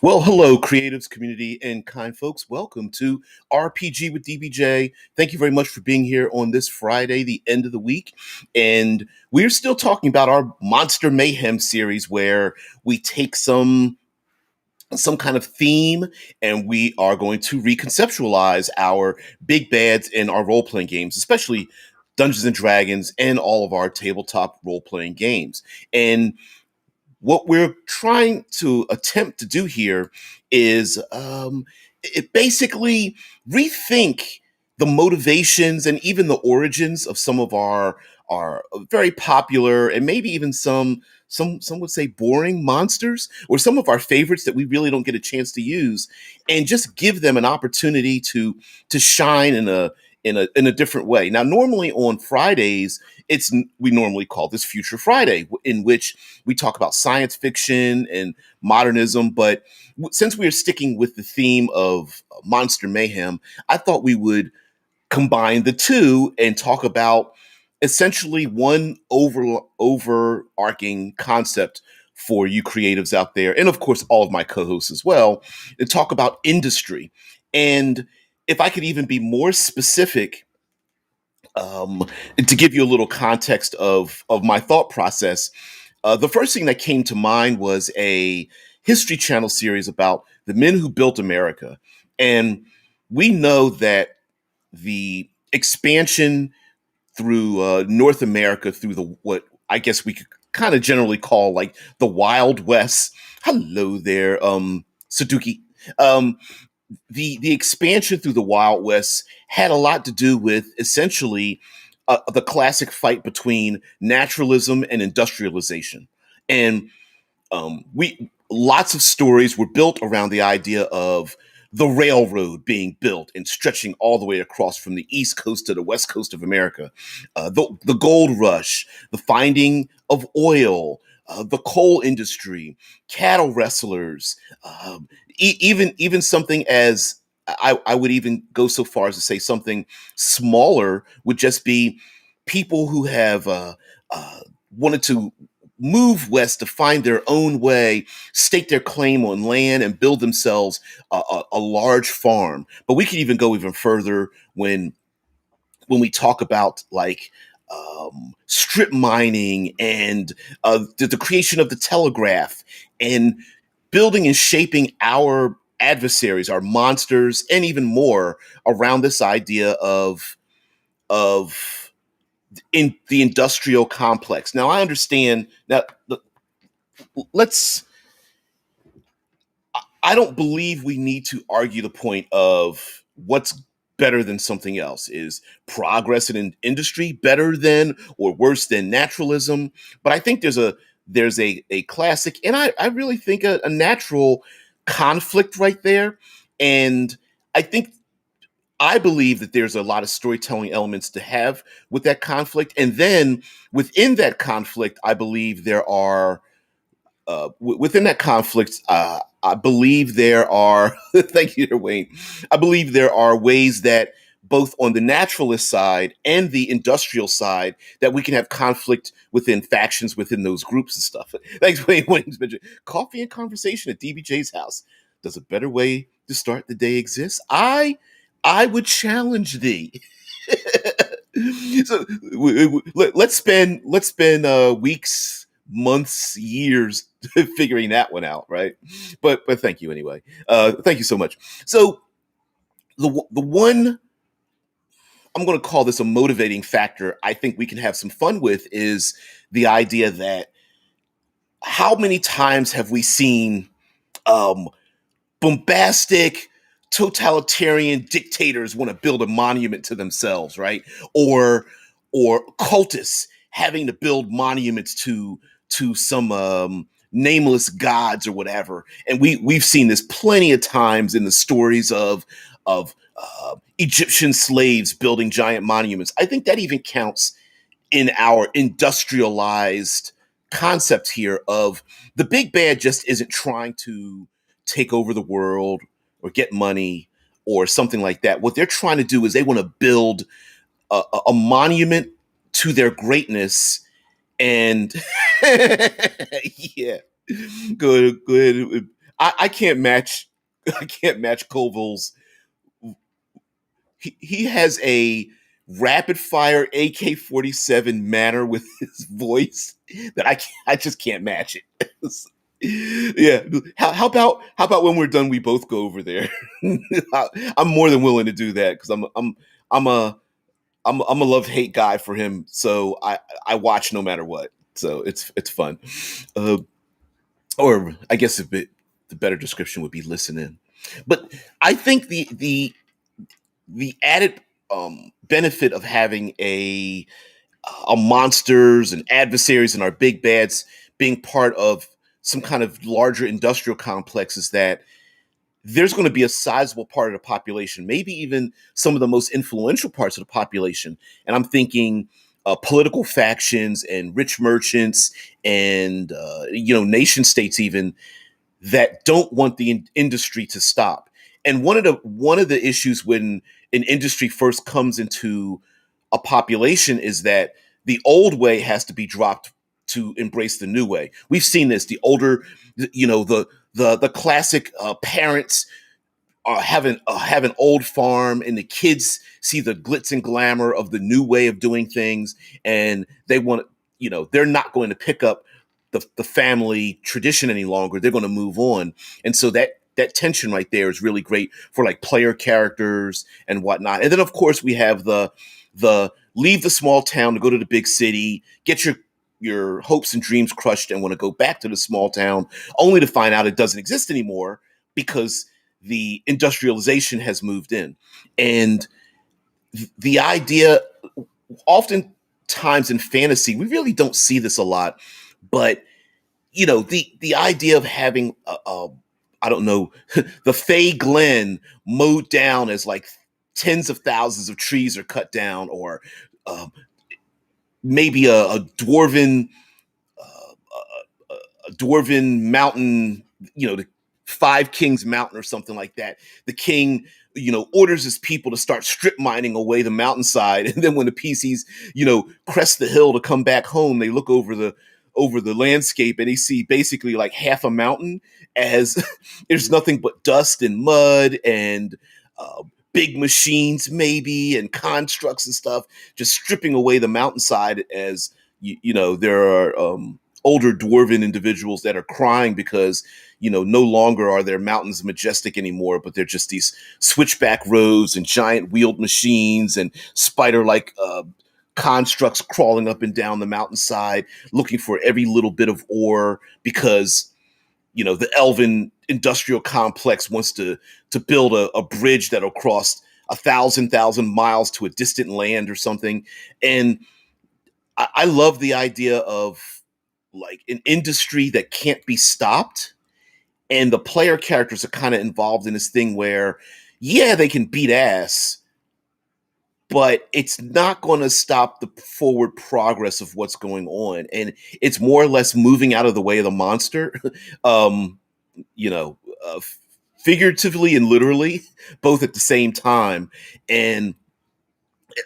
Well, hello, creatives, community, and kind folks. Welcome to RPG with DBJ. Thank you very much for being here on this Friday, the end of the week. And we're still talking about our Monster Mayhem series where we take some kind of theme and we are going to reconceptualize our big bads in our role-playing games, especially Dungeons and Dragons and all of our tabletop role-playing games. And what we're trying to attempt to do here is it basically rethink the motivations and even the origins of some of our very popular and maybe even some would say boring monsters or some of our favorites that we really don't get a chance to use, and just give them an opportunity to shine in a different way. Now, normally on Fridays, we normally call this Future Friday, in which we talk about science fiction and modernism. But since we are sticking with the theme of Monster Mayhem, I thought we would combine the two and talk about essentially one overarching concept for you creatives out there, and of course all of my co-hosts as well, and talk about industry. And if I could even be more specific, to give you a little context of my thought process, the first thing that came to mind was a History Channel series about the men who built America. And we know that the expansion through North America, through the what I guess we could kind of generally call like the Wild West. Hello there, Saduki. Um, the expansion through the Wild West had a lot to do with essentially the classic fight between naturalism and industrialization, and we lots of stories were built around the idea of the railroad being built and stretching all the way across from the east coast to the west coast of America, the gold rush, the finding of oil, the coal industry, cattle wrestlers, even something as I would even go so far as to say something smaller would just be people who have wanted to move west to find their own way, stake their claim on land, and build themselves a large farm. But we could even go even further when we talk about like strip mining and the creation of the telegraph and building and shaping our adversaries, our monsters, and even more around this idea of in the industrial complex. Now, I understand that. Let's. I don't believe we need to argue the point of what's better than something else. Is progress in industry better than or worse than naturalism? But I think there's a classic, and I really think a natural conflict right there. And I think I believe that there's a lot of storytelling elements to have with that conflict. And then within that conflict, I believe there are within that conflict, I believe there are, thank you, Wayne. I believe there are ways that both on the naturalist side and the industrial side that we can have conflict within factions within those groups and stuff. Thanks, Wayne. Wayne's mentioned coffee and conversation at DBJ's house. Does a better way to start the day exist? I would challenge thee. So let's spend weeks, months, years figuring that one out, right? But thank you anyway. Thank you so much. So the one I'm going to call this a motivating factor I think we can have some fun with is the idea that how many times have we seen um, bombastic totalitarian dictators want to build a monument to themselves, right? Or or cultists having to build monuments to some nameless gods or whatever. And we've seen this plenty of times in the stories of Egyptian slaves building giant monuments. I think that even counts in our industrialized concept here of the big bad just isn't trying to take over the world or get money or something like that. What they're trying to do is they want to build a monument to their greatness. And yeah, good. I can't match I can't match Colville's. He has a rapid fire AK-47 manner with his voice that I just can't match it. Yeah. How about when we're done, we both go over there? I'm more than willing to do that because I'm a I'm a love hate guy for him. So I watch no matter what. So it's fun. Uh, or I guess the better description would be listening. But I think the added benefit of having a monsters and adversaries and our big bads being part of some kind of larger industrial complex is that there's going to be a sizable part of the population, maybe even some of the most influential parts of the population. And I'm thinking political factions and rich merchants and nation states even that don't want the industry to stop. And one of the issues when an industry first comes into a population is that the old way has to be dropped to embrace the new way. We've seen this. The older, the classic parents have an old farm, and the kids see the glitz and glamour of the new way of doing things, and they want they're not going to pick up the family tradition any longer. They're going to move on, and so that tension right there is really great for like player characters and whatnot. And then of course we have the leave the small town to go to the big city, get your hopes and dreams crushed, and want to go back to the small town, only to find out it doesn't exist anymore because the industrialization has moved in. And the idea, oftentimes in fantasy, we really don't see this a lot, but the idea of having I don't know, the Fay Glen mowed down as like tens of thousands of trees are cut down, or um, maybe a dwarven a dwarven mountain, the Five Kings Mountain or something like that. The king, orders his people to start strip mining away the mountainside, and then when the PCs, crest the hill to come back home, they look over the landscape and they see basically like half a mountain as there's nothing but dust and mud and big machines maybe and constructs and stuff just stripping away the mountainside as there are older dwarven individuals that are crying because no longer are their mountains majestic anymore, but they're just these switchback roads and giant wheeled machines and spider-like constructs crawling up and down the mountainside looking for every little bit of ore because the elven industrial complex wants to build a bridge that'll cross a thousand miles to a distant land or something. And I love the idea of like an industry that can't be stopped, and the player characters are kind of involved in this thing where yeah, they can beat ass, but it's not going to stop the forward progress of what's going on, and it's more or less moving out of the way of the monster. um you know Figuratively and literally both at the same time. And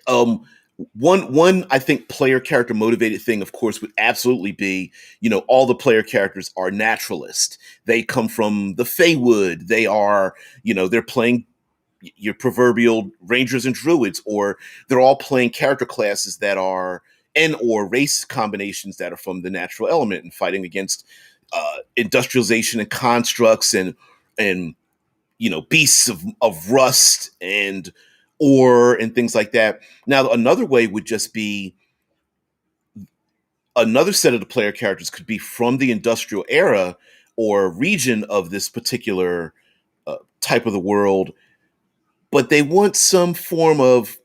um one I think player character motivated thing, of course, would absolutely be, all the player characters are naturalist. They come from the Feywood. They are, they're playing your proverbial rangers and druids, or they're all playing character classes that are and or race combinations that are from the natural element and fighting against industrialization and constructs and beasts of rust and ore and things like that. Now another way would just be another set of the player characters could be from the industrial era or region of this particular type of the world, but they want some form of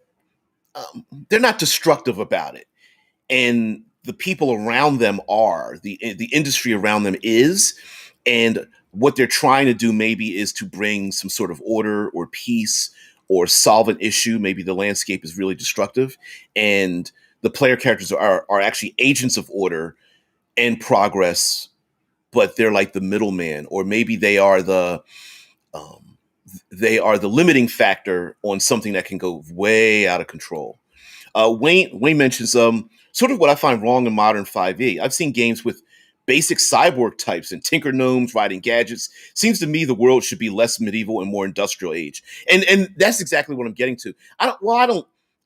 they're not destructive about it, and the people around them are the industry around them is, and what they're trying to do maybe is to bring some sort of order or peace or solve an issue. Maybe the landscape is really destructive, and the player characters are actually agents of order and progress, but they're like the middleman, or maybe um, they are the limiting factor on something that can go way out of control. Wayne mentions sort of what I find wrong in modern 5e. I've seen games with basic cyborg types and tinker gnomes riding gadgets. Seems to me the world should be less medieval and more industrial age. And that's exactly what I'm getting to.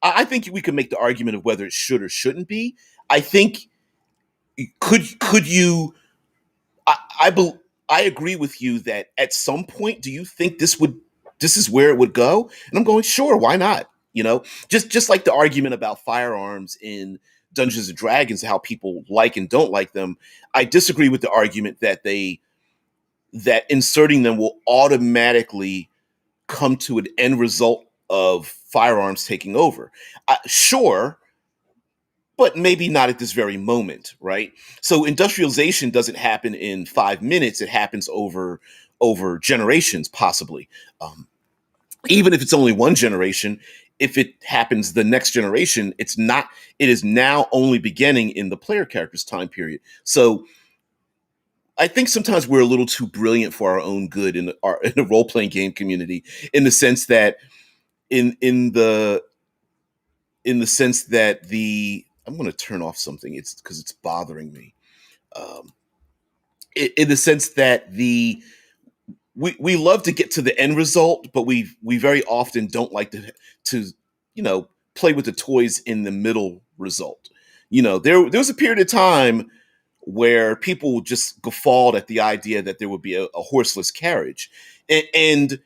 I think we can make the argument of whether it should or shouldn't be. I think could you I I, bel I agree with you that at some point, do you think this is where it would go? And I'm going, sure, why not? You know, just like the argument about firearms in Dungeons and Dragons, how people like and don't like them. I disagree with the argument that inserting them will automatically come to an end result of firearms taking over. Sure, but maybe not at this very moment, right? So industrialization doesn't happen in 5 minutes; it happens over generations, possibly. Um, Even if it's only one generation, if it happens the next generation, it's not. It is now only beginning in the player character's time period. So I think sometimes we're a little too brilliant for our own good in the role playing game community, in the sense that in in the in the sense that the I'm going to turn off something. It's because it's bothering me. Um, in the sense that we love to get to the end result, but we very often don't like to play with the toys in the middle result. There was a period of time where people just guffawed at the idea that there would be a horseless carriage, and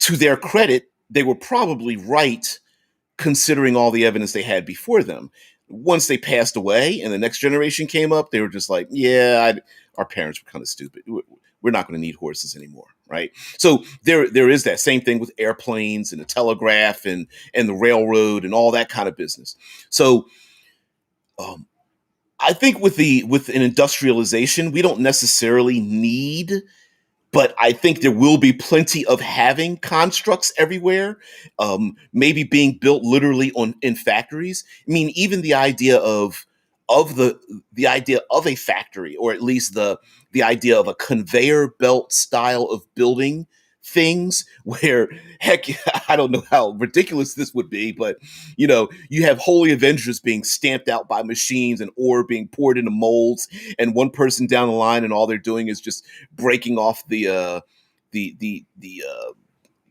to their credit, they were probably right considering all the evidence they had before them. Once they passed away and the next generation came up, they were just like, yeah, our parents were kind of stupid. We're not going to need horses anymore, right? So there is that same thing with airplanes and the telegraph and the railroad and all that kind of business. So um, I think with an industrialization, we don't necessarily need, but I think there will be plenty of having constructs everywhere, maybe being built literally on in factories. I mean, even the idea of the idea of a factory, or at least the idea of a conveyor belt style of building things, where heck, I don't know how ridiculous this would be, but you have holy avengers being stamped out by machines and ore being poured into molds, and one person down the line, and all they're doing is just breaking off the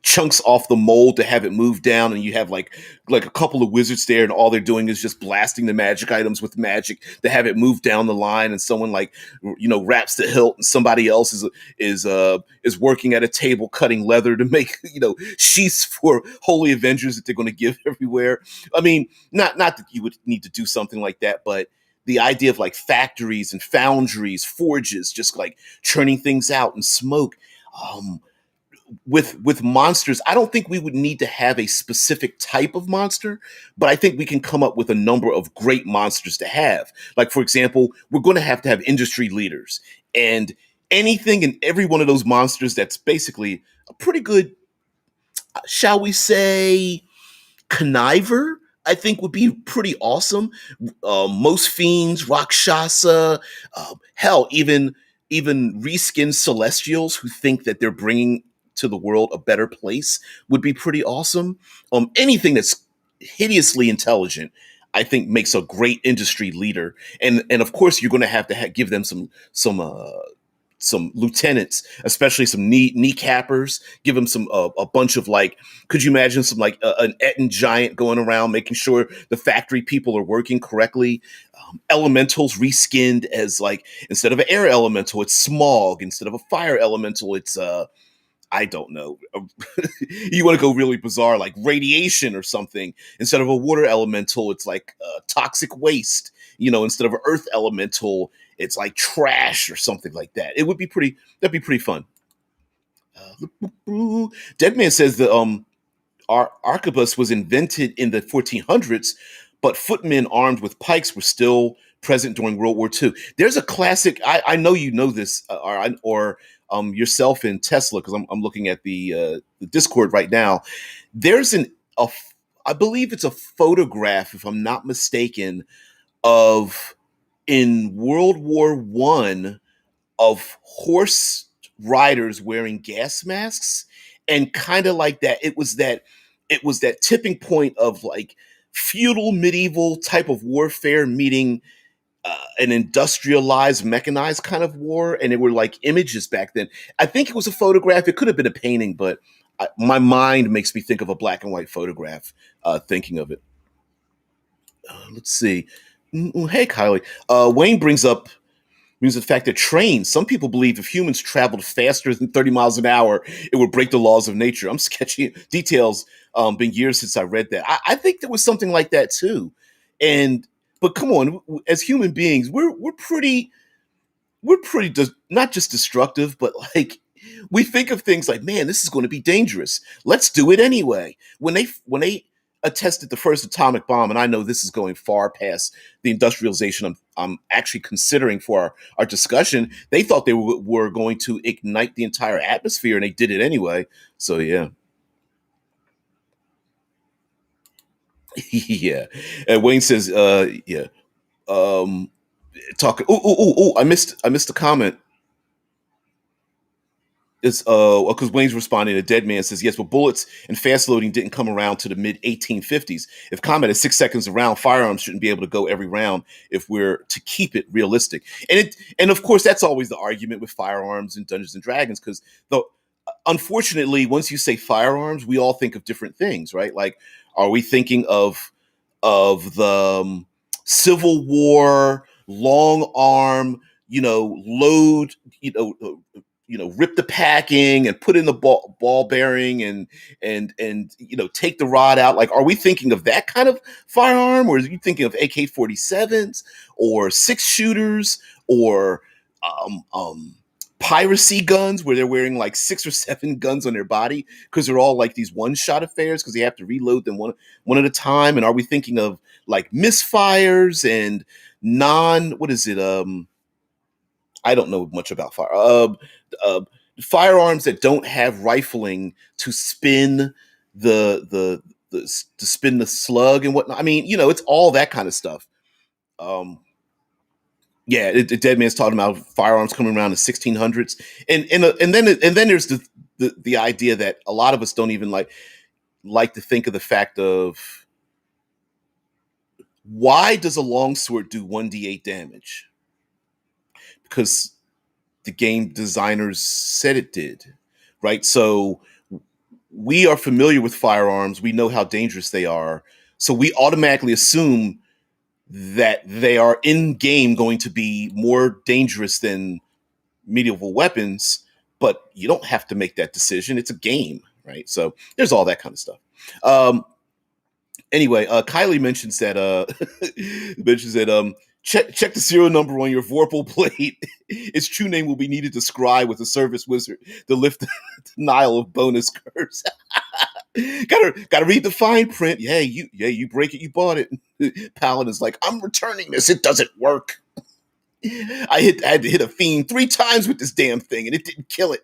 chunks off the mold to have it move down, and you have like a couple of wizards there, and all they're doing is just blasting the magic items with magic to have it move down the line, and someone wraps the hilt, and somebody else is working at a table cutting leather to make sheaths for holy avengers that they're going to give everywhere. I mean, not that you would need to do something like that, but the idea of like factories and foundries, forges, just like churning things out and smoke. um with monsters, I don't think we would need to have a specific type of monster, but I think we can come up with a number of great monsters to have. Like, for example, we're going to have industry leaders, and anything and every one of those monsters that's basically a pretty good, shall we say, conniver, I think would be pretty awesome. Most fiends, Rakshasa, hell, even reskinned Celestials who think that they're bringing to the world a better place would be pretty awesome. Anything that's hideously intelligent, I think, makes a great industry leader, and of course you're going to have to give them some lieutenants, especially some kneecappers. Give them a bunch of, like, could you imagine some like an Etten giant going around making sure the factory people are working correctly? Elementals reskinned as, like, instead of an air elemental, it's smog. Instead of a fire elemental, it's I don't know. You want to go really bizarre, like radiation or something. Instead of a water elemental, it's like toxic waste. Instead of an earth elemental, it's like trash or something like that. It would be pretty. That'd be pretty fun. Deadman says the arquebus was invented in the 1400s, but footmen armed with pikes were still present during World War II. There's a classic. I know you know this, or yourself in Tesla, because I'm looking at the Discord right now. There's I believe it's a photograph, if I'm not mistaken, of in World War One, of horse riders wearing gas masks, and kind of like that. It was that tipping point of like feudal medieval type of warfare meeting an industrialized, mechanized kind of war, and it were like images back then. I think it was a photograph. It could have been a painting, but my mind makes me think of a black and white photograph. Thinking of it, let's see. Hey, Kylie. Wayne brings the fact that trains. Some people believe if humans traveled faster than 30 miles an hour, it would break the laws of nature. I'm sketchy details. Been years since I read that. I think there was something like that too. And but come on, as human beings, we're pretty not just destructive, but like we think of things like, man, this is going to be dangerous. Let's do it anyway. When they attested the first atomic bomb, and I know this is going far past the industrialization I'm actually considering for our discussion, they thought they were going to ignite the entire atmosphere, and they did it anyway. So yeah, yeah. And Wayne says, yeah. Um, talking. I missed the comment. Is because Wayne's responding. A dead man says yes, but bullets and fast loading didn't come around to the mid 1850s. If combat is 6 seconds around, firearms shouldn't be able to go every round if we're to keep it realistic. And of course that's always the argument with firearms and Dungeons and Dragons, because though unfortunately once you say firearms, we all think of different things, right? Like, are we thinking of the Civil War long arm, load, rip the packing and put in the ball bearing and take the rod out? Like, are we thinking of that kind of firearm, or are you thinking of AK-47s or six shooters or piracy guns where they're wearing like six or seven guns on their body because they're all like these one shot affairs because they have to reload them one at a time? And are we thinking of like misfires and non what is it I don't know much about uh, firearms that don't have rifling to spin to spin the slug and whatnot. I mean, it's all that kind of stuff. Um, yeah, the dead man's talking about firearms coming around the 1600s, and then there's the idea that a lot of us don't even like to think of the fact of why does a longsword do 1d8 damage? Because the game designers said it did, right? So we are familiar with firearms. We know how dangerous they are. So we automatically assume that they are in game going to be more dangerous than medieval weapons, but you don't have to make that decision. It's a game, right? So there's all that kind of stuff. Um, anyway, Kylie mentions that check the serial number on your Vorpal plate. Its true name will be needed to scry with a service wizard to lift the denial of bonus curse. Gotta read the fine print. You break it, you bought it. Paladin's like, I'm returning this. It doesn't work. I had to hit a fiend 3 times with this damn thing, and it didn't kill it.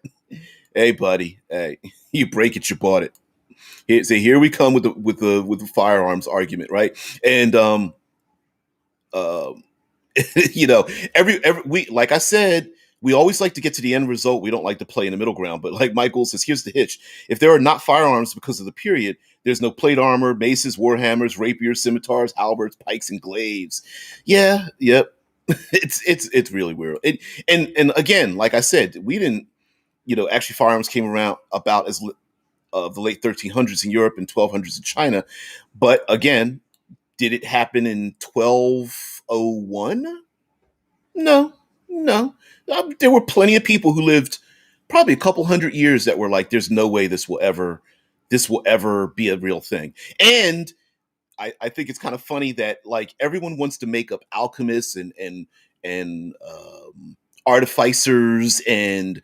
Hey, buddy. Hey, you break it, you bought it. Here we come with the firearms argument, right? And uh, you know, every we like I said, we always like to get to the end result. We don't like to play in the middle ground. But like Michael says, here's the hitch: if there are not firearms because of the period, there's no plate armor, maces, warhammers, rapiers, scimitars, halberds, pikes, and glaives. Yeah, yep. It's really weird. And again, like I said, we didn't. Actually, firearms came around about as of the late 1300s in Europe and 1200s in China. But again, did it happen in 1201? No, no. There were plenty of people who lived probably a couple hundred years that were like, "There's no way this will ever be a real thing." And I think it's kind of funny that like everyone wants to make up alchemists and artificers and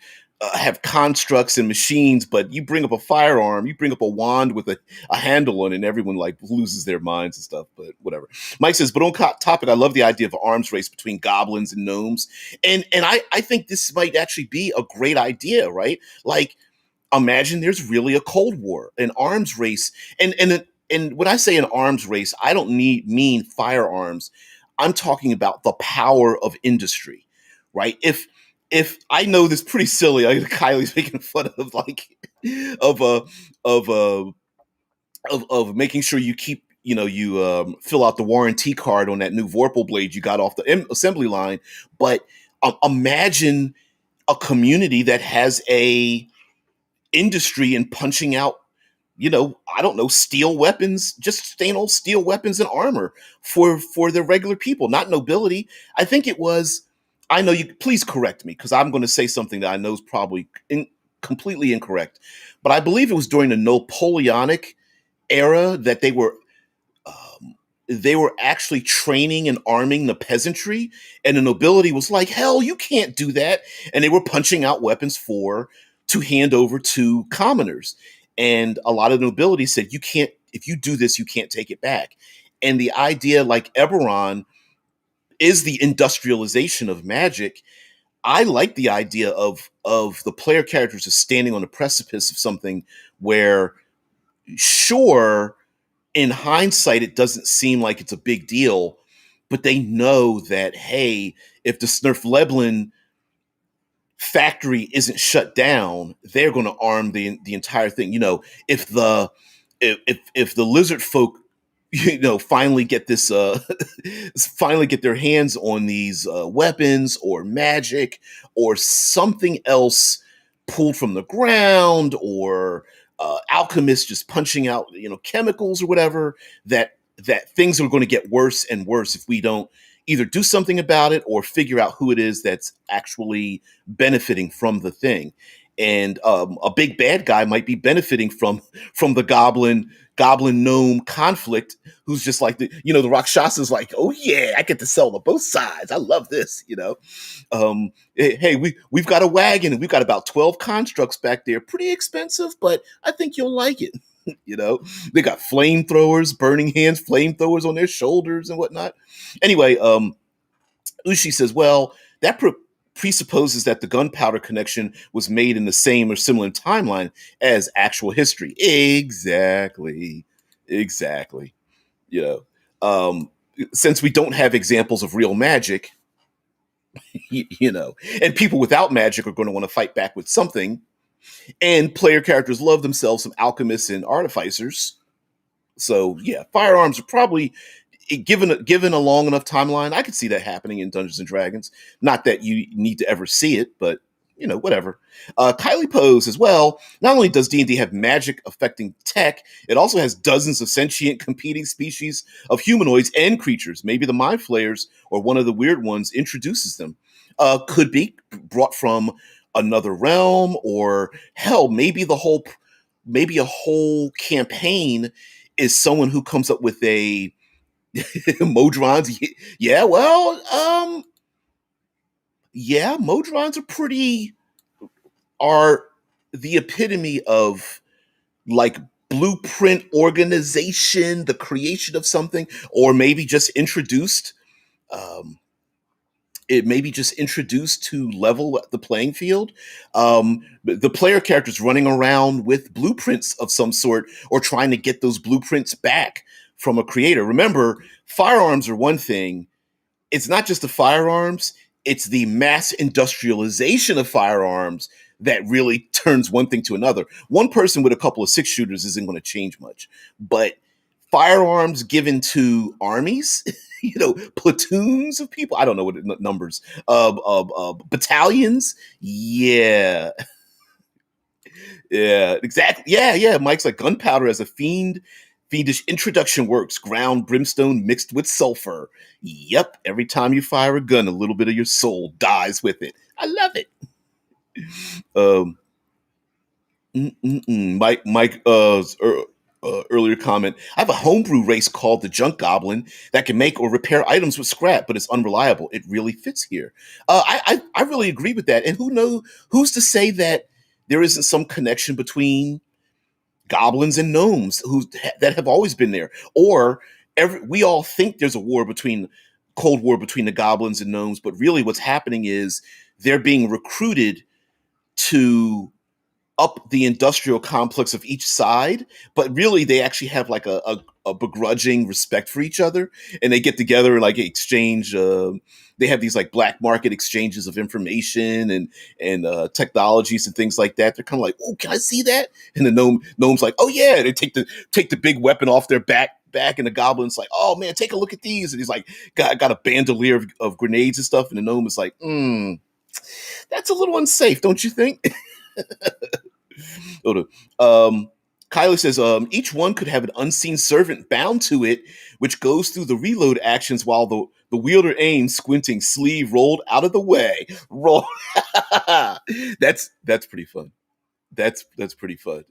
have constructs and machines, but you bring up a firearm, you bring up a wand with a handle on it, and everyone like loses their minds and stuff. But whatever. Mike says, but on topic, I love the idea of an arms race between goblins and gnomes, and I think this might actually be a great idea, right? Like, imagine there's really a Cold War, an arms race, and when I say an arms race, I don't mean firearms. I'm talking about the power of industry, right? If I know this pretty silly, Kylie's making fun of like of a of making sure you keep you fill out the warranty card on that new Vorpal blade you got off the assembly line. But imagine a community that has a industry in punching out, I don't know, steel weapons, just plain old steel weapons and armor for the regular people, not nobility. I think it was. I know you. Please correct me, because I'm going to say something that I know is probably completely incorrect. But I believe it was during the Napoleonic era that they were actually training and arming the peasantry, and the nobility was like, hell, you can't do that. And they were punching out weapons to hand over to commoners. And a lot of the nobility said, you can't, if you do this, you can't take it back. And the idea, like Eberron, is the industrialization of magic. I like the idea of the player characters just standing on the precipice of something where, sure, in hindsight, it doesn't seem like it's a big deal, but they know that, hey, if the Snurfleblin factory isn't shut down, they're going to arm the entire thing. If the lizard folk, finally get this, finally get their hands on these weapons or magic or something else pulled from the ground, or alchemists just punching out, chemicals or whatever, that things are going to get worse and worse if we don't either do something about it or figure out who it is that's actually benefiting from the thing. And a big bad guy might be benefiting from the goblin gnome conflict, who's just like the Rakshasa's like, oh yeah, I get to sell to both sides. I love this. Hey, we've got a wagon and we've got about 12 constructs back there, pretty expensive, but I think you'll like it. They got flamethrowers, burning hands, flamethrowers on their shoulders and whatnot. Anyway, Ushi says, well, that presupposes that the gunpowder connection was made in the same or similar timeline as actual history. Exactly. Since we don't have examples of real magic, and people without magic are going to want to fight back with something, and player characters love themselves some alchemists and artificers. So yeah, firearms are probably, given a long enough timeline, I could see that happening in Dungeons and Dragons. Not that you need to ever see it, but whatever. Kylie Pose as well. Not only does D&D have magic affecting tech, it also has dozens of sentient competing species of humanoids and creatures. Maybe the Mind Flayers, or one of the weird ones, introduces them. Could be brought from another realm, or hell, maybe a whole campaign is someone who comes up with a Modrons. Yeah, well, Modrons are the epitome of like blueprint organization, the creation of something, or maybe just introduced. It may be just introduced to level the playing field. The player characters running around with blueprints of some sort, or trying to get those blueprints back from a creator. Remember, firearms are one thing. It's not just the firearms, it's the mass industrialization of firearms that really turns one thing to another. One person with a couple of 6-shooters isn't going to change much, but firearms given to armies, platoons of people, I don't know what numbers, battalions. Yeah. Yeah, exactly. Yeah. Mike's like, gunpowder as a fiendish introduction works. Ground brimstone mixed with sulfur. Yep. Every time you fire a gun, a little bit of your soul dies with it. I love it. Mike, earlier comment. I have a homebrew race called the Junk Goblin that can make or repair items with scrap, but it's unreliable. It really fits here. I really agree with that. And who's to say that there isn't some connection between goblins and gnomes that have always been there? Or we all think there's a cold war between the goblins and gnomes, but really what's happening is they're being recruited to up the industrial complex of each side, but really they actually have like a begrudging respect for each other, and they get together and like exchange. They have these like black market exchanges of information and technologies and things like that. They're kind of like, oh, can I see that? And the gnome's like, oh yeah. They take the big weapon off their back, back, and the goblin's like, "Oh man, take a look at these," and he's like, got a bandolier of grenades and stuff, and the gnome is like, "That's a little unsafe, don't you think?" Hold on. Kylie says, each one could have an unseen servant bound to it, which goes through the reload actions while the wielder aims, squinting, sleeve rolled out of the way. Roll. That's pretty fun. That's pretty fun.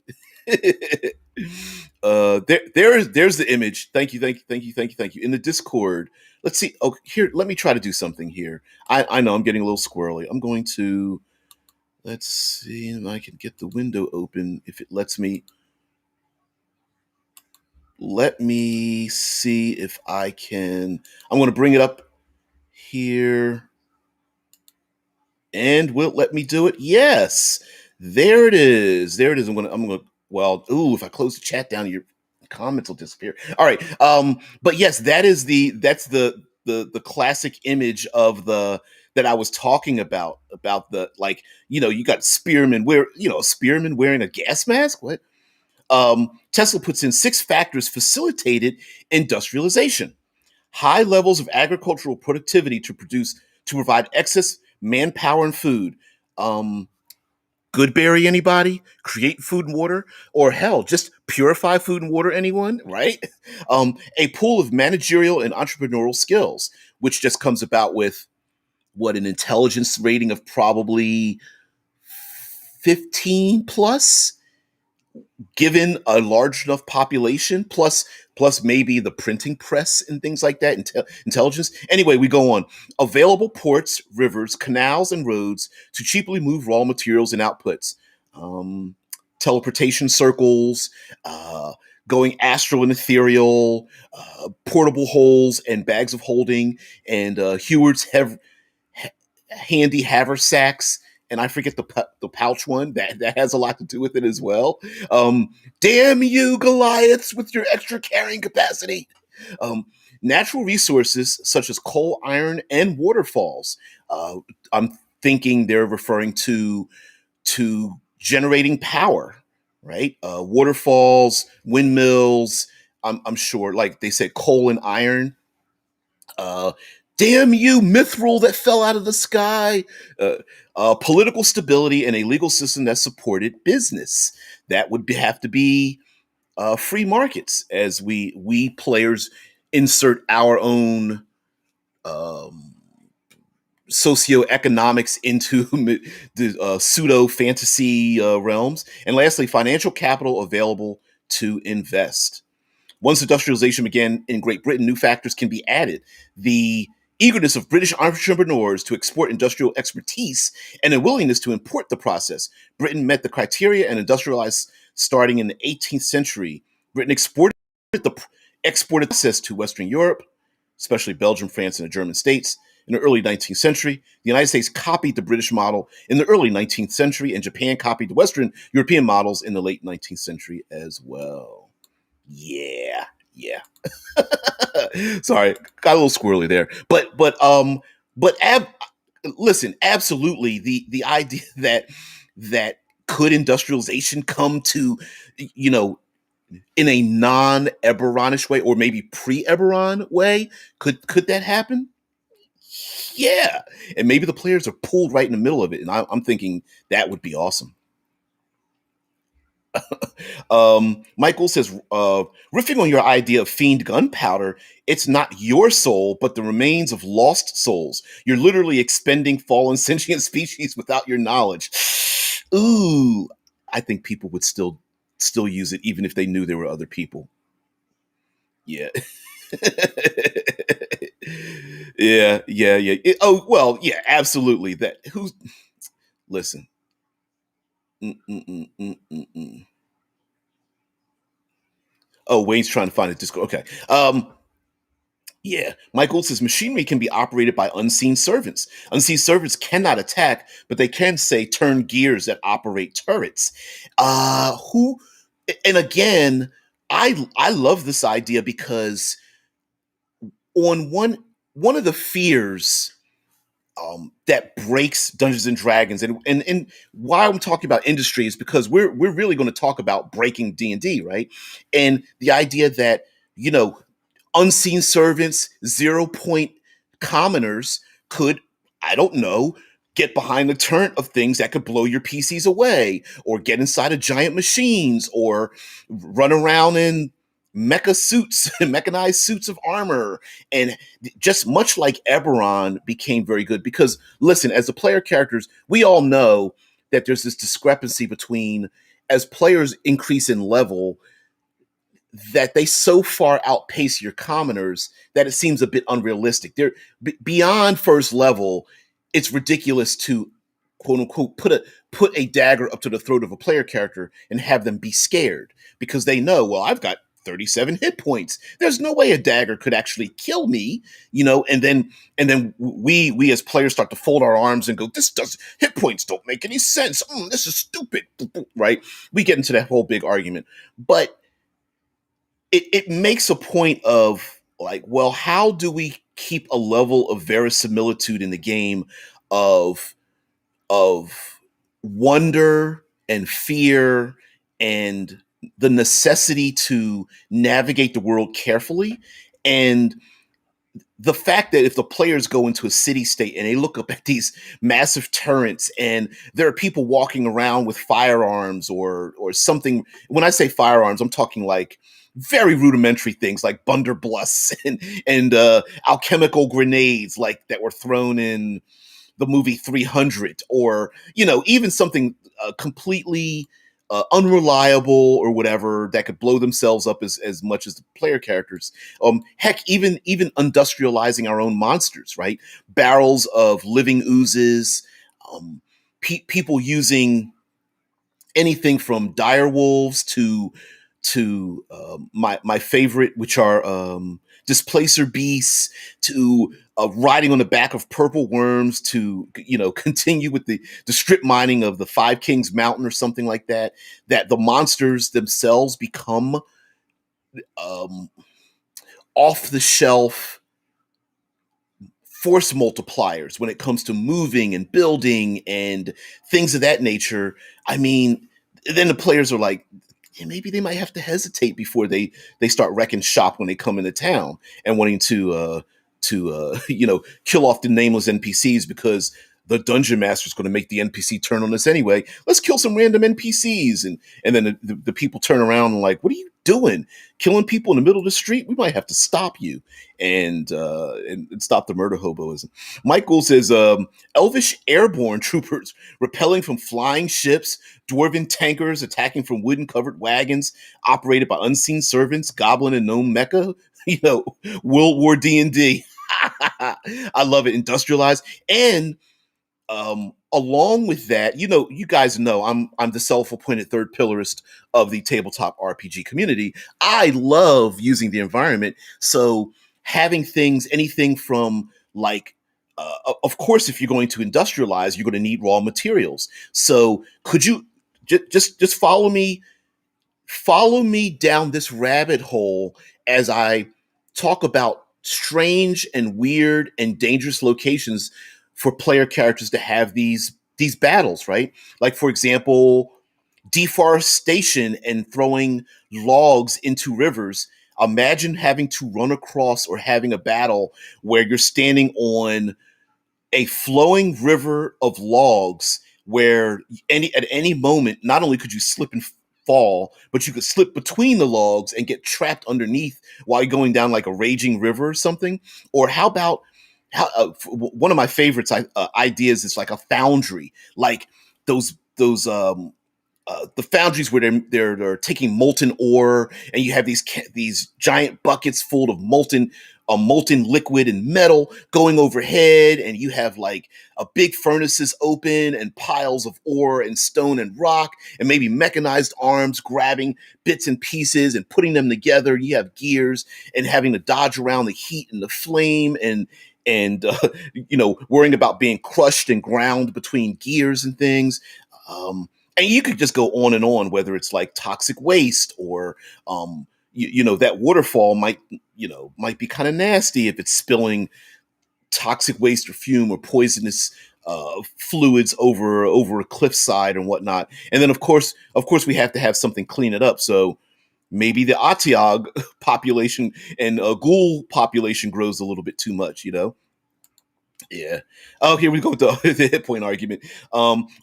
There's the image. Thank you. In the Discord. Let's see. Oh, here, let me try to do something here. I know I'm getting a little squirrely. I'm going to let's see if I can get the window open if it lets me. Let me see if I can. I'm going to bring it up here. And will it let me do it? Yes. There it is. There it is. I'm gonna well, ooh, if I close the chat down, your comments will disappear. All right. But yes, that's the classic image of the that I was talking about the like, you got spearmen wearing a gas mask. What? Tesla puts in 6 factors facilitated industrialization. High levels of agricultural productivity to provide excess manpower and food. Um, Goodberry, anybody? Create food and water, or hell, just purify food and water. Anyone, right? A pool of managerial and entrepreneurial skills, which just comes about with what an intelligence rating of probably 15 plus, given a large enough population, plus maybe the printing press and things like that, intelligence. Anyway, we go on. Available ports, rivers, canals, and roads to cheaply move raw materials and outputs. Um, Teleportation circles, going astral and ethereal, portable holes and bags of holding, and Heward's handy haversacks, and I forget the pouch one that has a lot to do with it as well. Um, Damn you, Goliaths, with your extra carrying capacity. Um, Natural resources such as coal, iron, and waterfalls. I'm thinking they're referring to generating power, right? Waterfalls, windmills. I'm sure, like they said, coal and iron. uh, Damn you, mithril that fell out of the sky. Uh, Political stability and a legal system that supported business. That would have to be free markets as we players insert our own um, socioeconomics into the pseudo fantasy realms. And lastly, financial capital available to invest. Once industrialization began in Great Britain, new factors can be added. The eagerness of British entrepreneurs to export industrial expertise and a willingness to import the process. Britain met the criteria and industrialized starting in the 18th century. Britain exported access to Western Europe, especially Belgium, France, and the German states. In the early 19th century, the United States copied the British model in the early 19th century, and Japan copied the Western European models in the late 19th century as well. Yeah, yeah. Sorry, got a little squirrely there. But listen, absolutely the idea that could industrialization come to, you know, in a non-Eberonish way or maybe pre-Eberon way, could that happen? Yeah, and maybe the players are pulled right in the middle of it, and I'm thinking that would be awesome. Michael says, riffing on your idea of fiend gunpowder, it's not your soul, but the remains of lost souls. You're literally expending fallen sentient species without your knowledge. Ooh, I think people would still use it even if they knew there were other people. Yeah. Yeah. Oh well, yeah, absolutely. That who's listen. Mm, mm, mm, mm, mm, mm. Oh, Wayne's trying to find a Discord. Okay. Yeah, Michael says machinery can be operated by unseen servants. Unseen servants cannot attack, but they can say turn gears that operate turrets. Who? And again, I love this idea because on one of the fears that breaks Dungeons and Dragons, and why I'm talking about industry is because we're really going to talk about breaking D&D, right? And the idea that you know, unseen servants, 0 point commoners could, I don't know, get behind the turret of things that could blow your PCs away, or get inside of giant machines, or run around in mecha suits, mechanized suits of armor. And just much like Eberron became very good, because listen, as the player characters, we all know that there's this discrepancy between, as players increase in level, that they so far outpace your commoners that it seems a bit unrealistic. They're beyond first level. It's ridiculous to quote unquote put a dagger up to the throat of a player character and have them be scared, because they know, well, I've got 37 hit points. There's no way a dagger could actually kill me, and then we as players start to fold our arms and go, this does hit points don't make any sense. This is stupid, right? We get into that whole big argument, but it makes a point of like, well, how do we keep a level of verisimilitude in the game of of wonder and fear and the necessity to navigate the world carefully, and the fact that if the players go into a city state and they look up at these massive turrets and there are people walking around with firearms or something. When I say firearms, I'm talking like very rudimentary things like blunderblusts and alchemical grenades like that were thrown in the movie 300, or even something completely unreliable or whatever that could blow themselves up as much as the player characters. Heck, even industrializing our own monsters, right? Barrels of living oozes, people using anything from dire wolves to my favorite, which are displacer beasts, to riding on the back of purple worms, to continue with the strip mining of the Five Kings Mountain or something like that. That the monsters themselves become um, off the shelf force multipliers when it comes to moving and building and things of that nature. I mean, then the players are like, yeah, maybe they might have to hesitate before they start wrecking shop when they come into town and wanting to kill off the nameless NPCs, because the dungeon master is going to make the NPC turn on us anyway. Let's kill some random NPCs, and then the people turn around and like, what are you doing? Killing people in the middle of the street? We might have to stop you and stop the murder hoboism. Michael says, elvish airborne troopers repelling from flying ships, dwarven tankers attacking from wooden covered wagons operated by unseen servants, goblin and gnome mecha. World War D&D. I love it. Industrialized. And along with that, you guys know I'm the self-appointed third pillarist of the tabletop RPG community. I love using the environment. So having things, anything from like, of course, if you're going to industrialize, you're going to need raw materials. So could you just follow me down this rabbit hole as I talk about strange and weird and dangerous locations for player characters to have these battles, right? Like, for example, deforestation and throwing logs into rivers. Imagine having to run across or having a battle where you're standing on a flowing river of logs, where at any moment, not only could you slip and fall, but you could slip between the logs and get trapped underneath while you're going down like a raging river or something. Or how about one of my favorites ideas is like a foundry, like those the foundries where they're taking molten ore, and you have these giant buckets full of molten liquid and metal going overhead, and you have like a big furnaces open and piles of ore and stone and rock, and maybe mechanized arms grabbing bits and pieces and putting them together. You have gears and having to dodge around the heat and the flame, and worrying about being crushed and ground between gears and things. And you could just go on and on, whether it's like toxic waste or that waterfall might be kind of nasty if it's spilling toxic waste or fume or poisonous fluids over a cliffside and whatnot. And then of course we have to have something clean it up. So maybe the Atiag population and ghoul population grows a little bit too much, you know? Yeah. Oh, here we go with the hit point argument.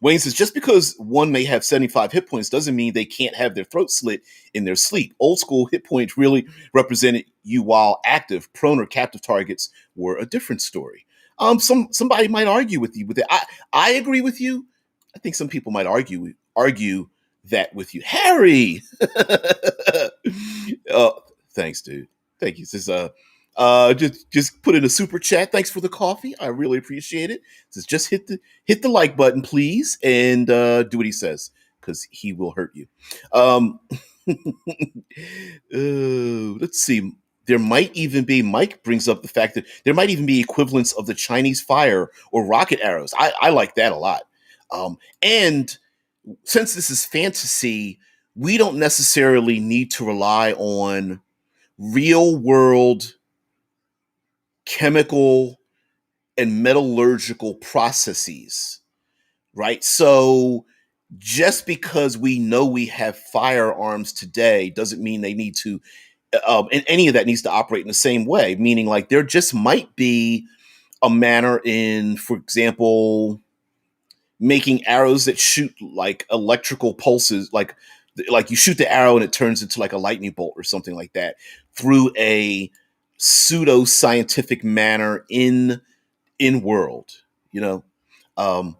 Wayne says just because one may have 75 hit points doesn't mean they can't have their throat slit in their sleep. Old school hit points really represented you while active. Prone or captive targets were a different story. Somebody might argue with you with it. I agree with you. I think some people might argue that with you. Harry. Thanks, dude. Thank you. Says just put in a super chat. Thanks for the coffee. I really appreciate it. Says just hit the like button, please, and do what he says because he will hurt you. Um, let's see. There might even be, Mike brings up the fact that there might even be equivalents of the Chinese fire or rocket arrows. I like that a lot. And since this is fantasy, we don't necessarily need to rely on real world chemical and metallurgical processes, right? So just because we know we have firearms today doesn't mean they need to, and any of that needs to operate in the same way. Meaning, like, there just might be a manner in, for example, making arrows that shoot like electrical pulses, like you shoot the arrow and it turns into like a lightning bolt or something like that through a pseudo scientific manner in world, you know. Um,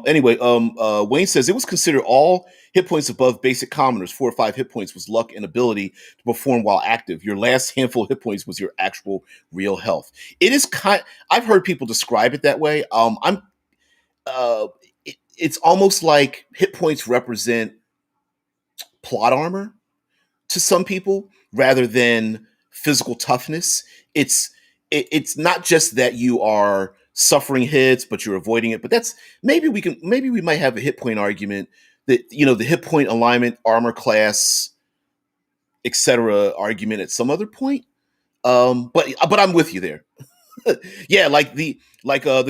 anyway, Wayne says it was considered all hit points above basic commoners. 4 or 5 hit points was luck and ability to perform while active. Your last handful of hit points was your actual real health. It is kind. I've heard people describe it that way. Uh, it's almost like hit points represent plot armor to some people rather than physical toughness. It's it's not just that you are suffering hits, but you're avoiding it. But that's maybe we might have a hit point argument that, you know, the hit point alignment, armor class, etc. argument at some other point. But I'm with you there. Yeah, like the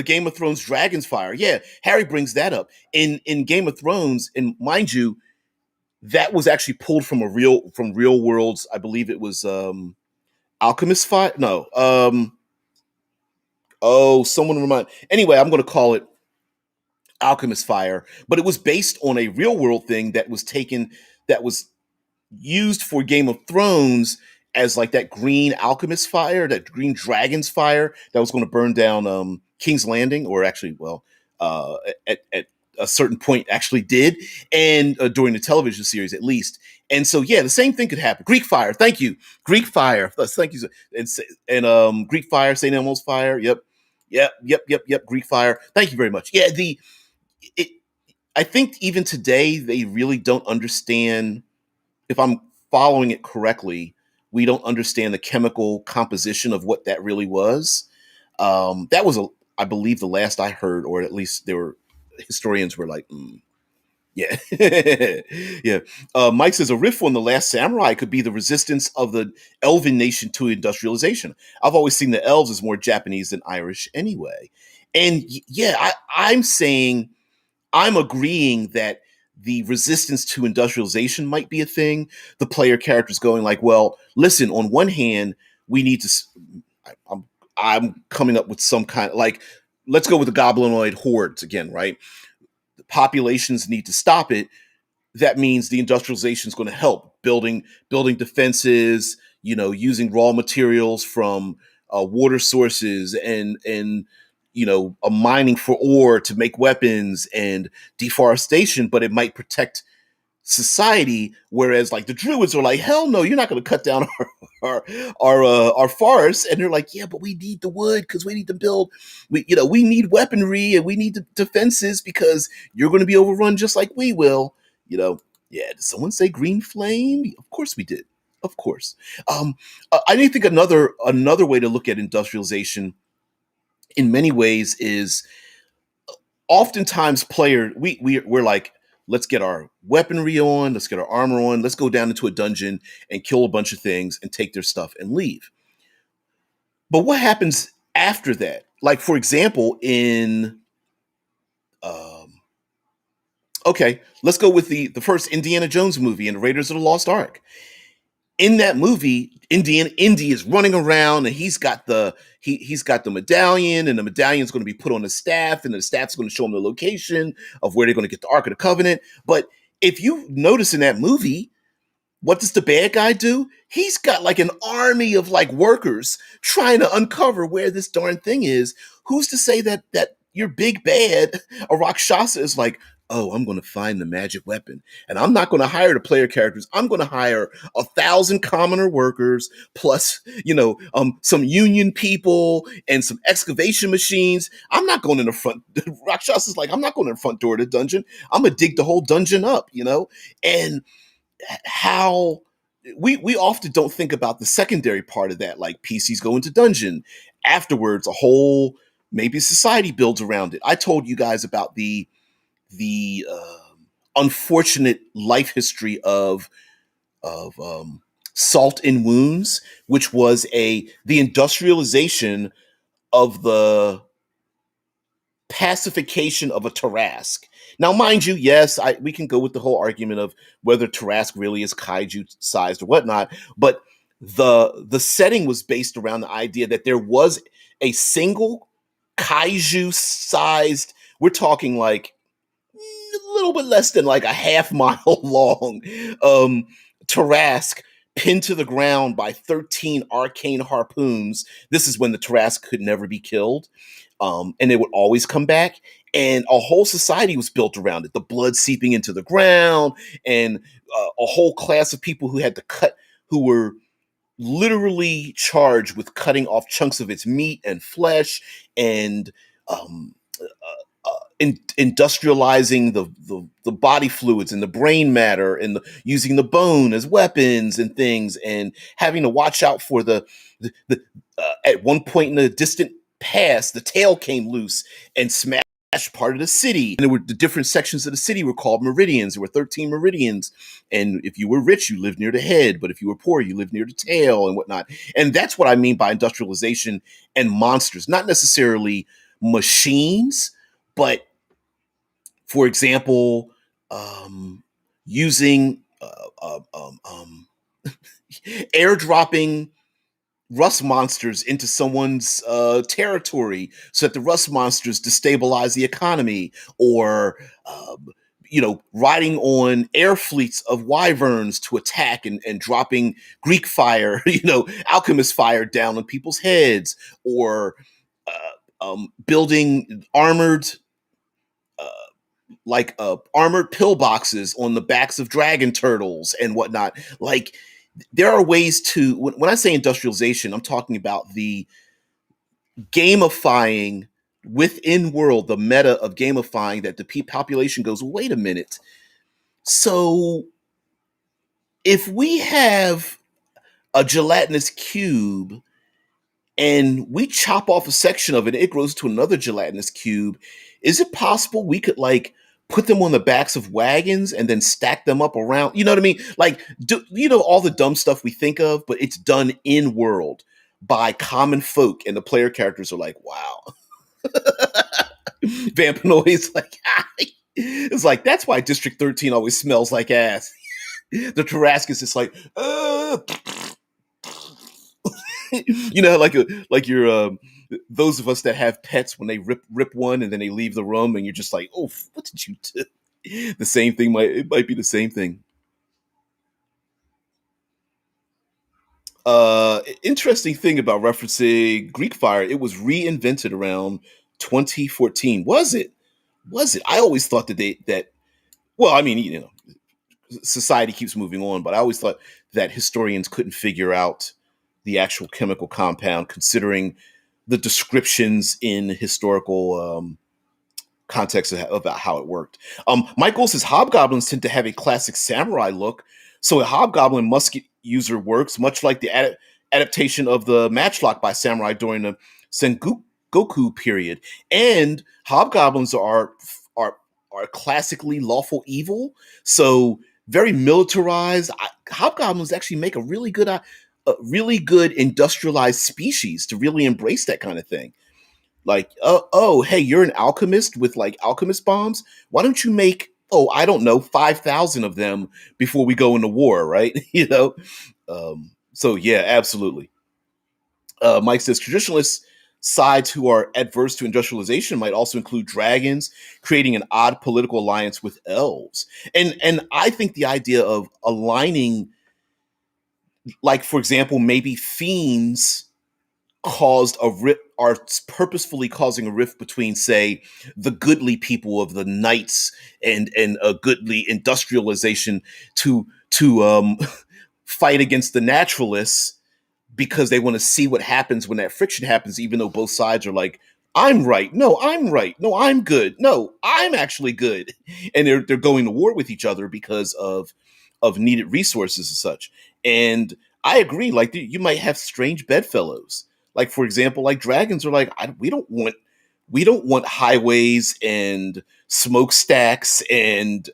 Game of Thrones Dragon's Fire. Yeah, Harry brings that up in Game of Thrones, and mind you, that was actually pulled from real worlds. I believe it was Alchemist Fire. No, oh, someone remind. Anyway, I'm going to call it Alchemist Fire, but it was based on a real world thing that was used for Game of Thrones as like that green alchemist fire, that green dragon's fire that was going to burn down King's Landing, or actually, well, uh, at a certain point actually did, and during the television series at least. And so, yeah, the same thing could happen. Greek fire, thank you. Greek fire, thank you. And Greek fire, Saint Elmo's fire. Yep. Greek fire. Thank you very much. Yeah, it, I think even today they really don't understand, if I'm following it correctly, we don't understand the chemical composition of what that really was. That was, I believe, the last I heard, or at least there were historians were like, yeah, yeah. Mike says a riff on the Last Samurai could be the resistance of the Elven nation to industrialization. I've always seen the elves as more Japanese than Irish, anyway. And yeah, I'm saying I'm agreeing that the resistance to industrialization might be a thing. The player characters going like, well, listen, on one hand, we need to. I'm, I'm coming up with some kind of like, let's go with the goblinoid hordes again, right? The populations need to stop it. That means the industrialization is going to help building defenses, you know, using raw materials from water sources, and you know, a mining for ore to make weapons, and deforestation, but it might protect society. Whereas like the druids are like, hell no, you're not going to cut down our forests. And they're like, yeah, but we need the wood because we need to build, we need weaponry and we need the defenses because you're going to be overrun just like we will, you know. Yeah, did someone say green flame? Of course we did. Of course. I think another way to look at industrialization in many ways is oftentimes we're like, let's get our weaponry on, let's get our armor on, let's go down into a dungeon and kill a bunch of things and take their stuff and leave. But what happens after that? Like, for example, in um, okay, let's go with the first Indiana Jones movie and Raiders of the Lost Ark. in that movie, Indy is running around and he's got the medallion, and the medallion's going to be put on the staff, and the staff's going to show him the location of where they're going to get the Ark of the Covenant. But if you notice in that movie, what does the bad guy do? He's got like an army of like workers trying to uncover where this darn thing is. Who's to say that your big bad, a Rakshasa, is like, oh, I'm going to find the magic weapon, and I'm not going to hire the player characters. I'm going to hire 1,000 commoner workers plus, some union people and some excavation machines. I'm not going in the front. Rakshasa's like, I'm not going in the front door of the dungeon. I'm gonna dig the whole dungeon up, and how we often don't think about the secondary part of that, like PCs go into dungeon afterwards, a whole maybe society builds around it. I told you guys about the unfortunate life history of Salt and Wounds, which was the industrialization of the pacification of a Tarask. Now, mind you, yes, we can go with the whole argument of whether Tarask really is kaiju sized or whatnot, but the setting was based around the idea that there was a single kaiju sized. We're talking like a little bit less than like a half mile long Tarask pinned to the ground by 13 arcane harpoons. This is when the Tarask could never be killed. And it would always come back. And a whole society was built around it. The blood seeping into the ground, and a whole class of people who were literally charged with cutting off chunks of its meat and flesh, and industrializing the body fluids and the brain matter, and using the bone as weapons and things, and having to watch out for at one point in the distant past, the tail came loose and smashed part of the city. And the different sections of the city were called meridians. There were 13 meridians. And if you were rich, you lived near the head. But if you were poor, you lived near the tail and whatnot. And that's what I mean by industrialization and monsters. Not necessarily machines, but, for example, using airdropping rust monsters into someone's territory so that the rust monsters destabilize the economy, or riding on air fleets of wyverns to attack and dropping Greek fire, alchemist fire down on people's heads, or building armored pillboxes on the backs of dragon turtles and whatnot. Like, there are ways to, when I say industrialization, I'm talking about the gamifying within world, the meta of gamifying, that the population goes, wait a minute. So if we have a gelatinous cube and we chop off a section of it, it grows to another gelatinous cube, is it possible we could put them on the backs of wagons and then stack them up around? You know what I mean? Like, all the dumb stuff we think of, but it's done in world by common folk, and the player characters are like, wow. Vampanoid's like, it's like, that's why District 13 always smells like ass. The Tarrasque is just like, like your those of us that have pets, when they rip one and then they leave the room, and you're just like, oh, what did you do? The same thing might be the same thing. Interesting thing about referencing Greek fire, it was reinvented around 2014. Was it? I always thought that well, I mean, society keeps moving on, but I always thought that historians couldn't figure out the actual chemical compound, considering the descriptions in historical context about how it worked. Michael says hobgoblins tend to have a classic samurai look, so a hobgoblin musket user works much like the adaptation of the matchlock by samurai during the Sengoku period. And hobgoblins are classically lawful evil, so very militarized. Hobgoblins actually make a really good industrialized species to really embrace that kind of thing. Like, oh, hey, you're an alchemist with alchemist bombs. Why don't you make, I don't know, 5,000 of them before we go into war, right? So yeah, absolutely. Mike says traditionalist sides who are adverse to industrialization might also include dragons, creating an odd political alliance with elves. And I think the idea of aligning, like for example, maybe fiends caused a rift, are purposefully causing a rift between, say, the goodly people of the knights and a goodly industrialization to fight against the naturalists because they want to see what happens when that friction happens, even though both sides are like, I'm right. No, I'm right. No, I'm good. No, I'm actually good. And they're going to war with each other because of needed resources and such. And I agree. Like you might have strange bedfellows. Like for example, like dragons are like, we don't want highways and smokestacks and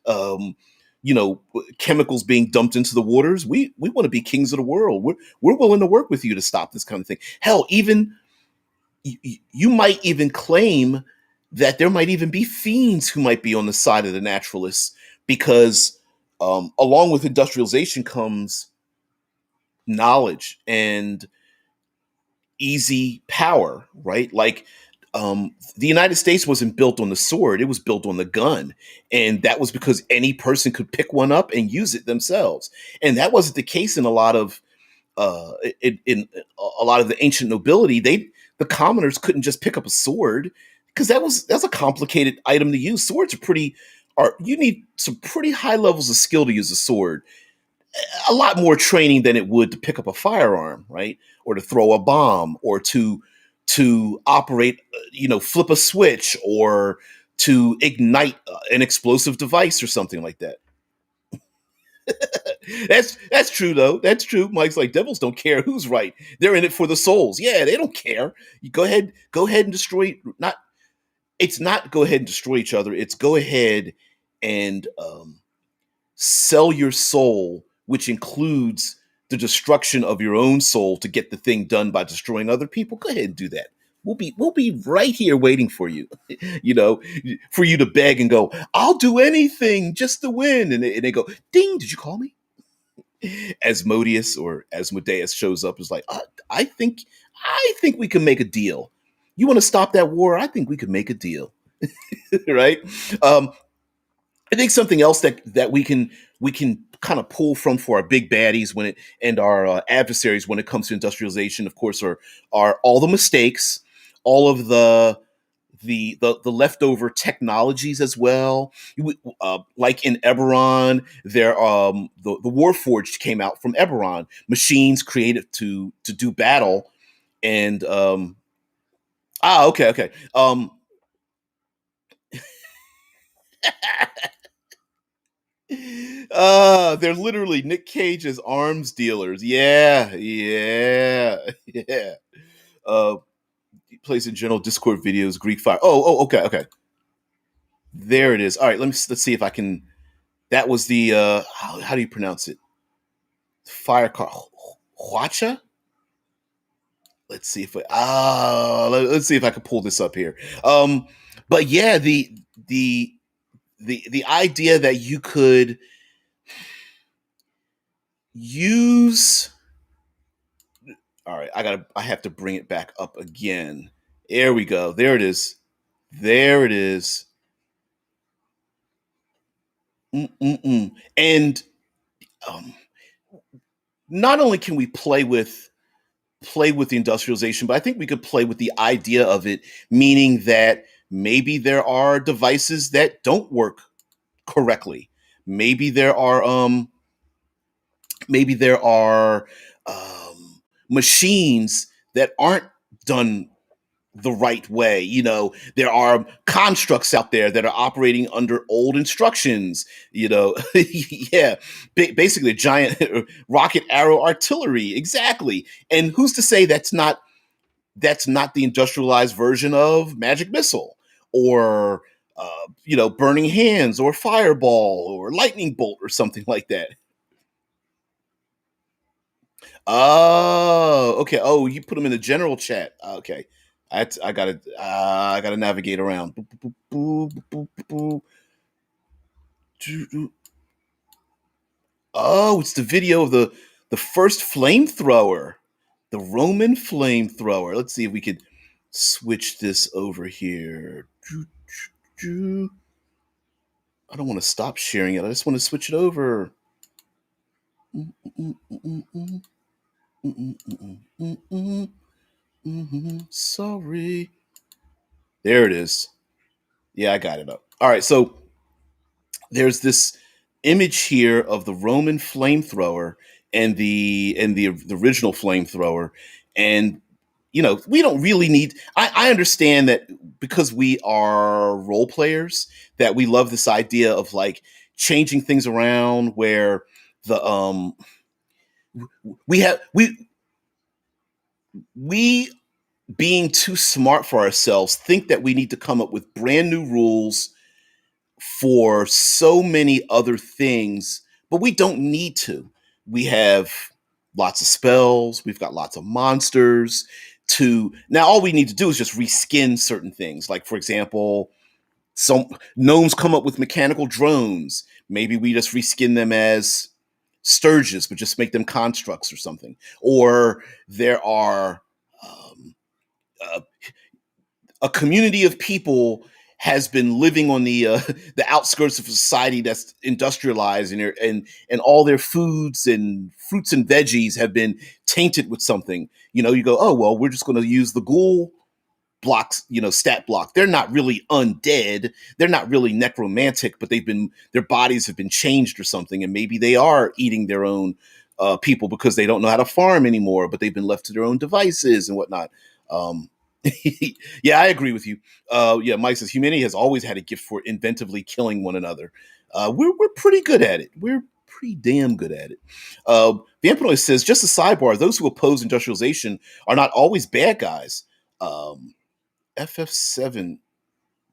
chemicals being dumped into the waters. We want to be kings of the world. We're willing to work with you to stop this kind of thing. Hell, even you might even claim that there might even be fiends who might be on the side of the naturalists because along with industrialization comes knowledge and easy power, right? Like the United States wasn't built on the sword; it was built on the gun, and that was because any person could pick one up and use it themselves. And that wasn't the case in a lot of in a lot of the ancient nobility. The commoners couldn't just pick up a sword because that's a complicated item to use. Swords are pretty are you need some pretty high levels of skill to use a sword, a lot more training than it would to pick up a firearm, right? Or to throw a bomb, or to operate, flip a switch, or to ignite an explosive device or something like that. That's true though. That's true. Mike's like devils don't care who's right. They're in it for the souls. Yeah, they don't care. You go ahead and destroy. Not it's not go ahead and destroy each other. It's go ahead and sell your soul, which includes the destruction of your own soul to get the thing done by destroying other people. Go ahead and do that. We'll be right here waiting for you, for you to beg and go, I'll do anything just to win. And they go, ding, did you call me? Asmodeus or Asmodeus shows up, is like, I think I think we can make a deal. You want to stop that war? I think we could make a deal. Right? Um, I think something else that we can kind of pull from for our big baddies when it and our adversaries when it comes to industrialization, of course, are all the mistakes, all of the leftover technologies as well. Like in Eberron, the Warforged came out from Eberron, machines created to do battle, and okay. They're literally Nick Cage's arms dealers. Yeah, yeah, yeah. Uh, he plays in general Discord videos, Greek fire. Okay. There it is. All right, let's see if I can. That was the how do you pronounce it? Fire car Huacha. Let's see if let's see if I can pull this up here. But yeah, the the idea that you could use. All right, I have to bring it back up again. There we go. There it is. There it is. Mm-mm-mm. And um, not only can we play with the industrialization, but I think we could play with the idea of it, meaning that maybe there are devices that don't work correctly. Maybe there are maybe there are machines that aren't done the right way. There are constructs out there that are operating under old instructions. Yeah, basically a giant rocket arrow artillery. Exactly. And who's to say that's not the industrialized version of magic missile or burning hands or fireball or lightning bolt or something like that. Oh, okay. Oh, you put them in the general chat. Okay, I gotta navigate around. Oh, it's the video of The first flamethrower, the Roman flamethrower. Let's see if we could switch this over here. I don't want to stop sharing it. I just want to switch it over. Sorry. There it is. Yeah, I got it up. All right, so there's this image here of the Roman flamethrower and the original flamethrower, and we don't really need. I understand that because we are role players that we love this idea of like changing things around where the we have we being too smart for ourselves think that we need to come up with brand new rules for so many other things, but we don't need to. We have lots of spells, we've got lots of monsters to now all we need to do is just reskin certain things. Like for example, some gnomes come up with mechanical drones. Maybe we just reskin them as sturges, but just make them constructs or something. Or there are uh, a community of people has been living on the outskirts of society that's industrialized, and all their foods and fruits and veggies have been tainted with something. You go, oh well, we're just going to use the ghoul blocks, stat block. They're not really undead, they're not really necromantic, but their bodies have been changed or something, and maybe they are eating their own people because they don't know how to farm anymore, but they've been left to their own devices and whatnot. um, yeah, I agree with you. Yeah, Mike says humanity has always had a gift for inventively killing one another. We're pretty good at it. We're pretty damn good at it. Vampanoid says, just a sidebar: those who oppose industrialization are not always bad guys. Um, FF7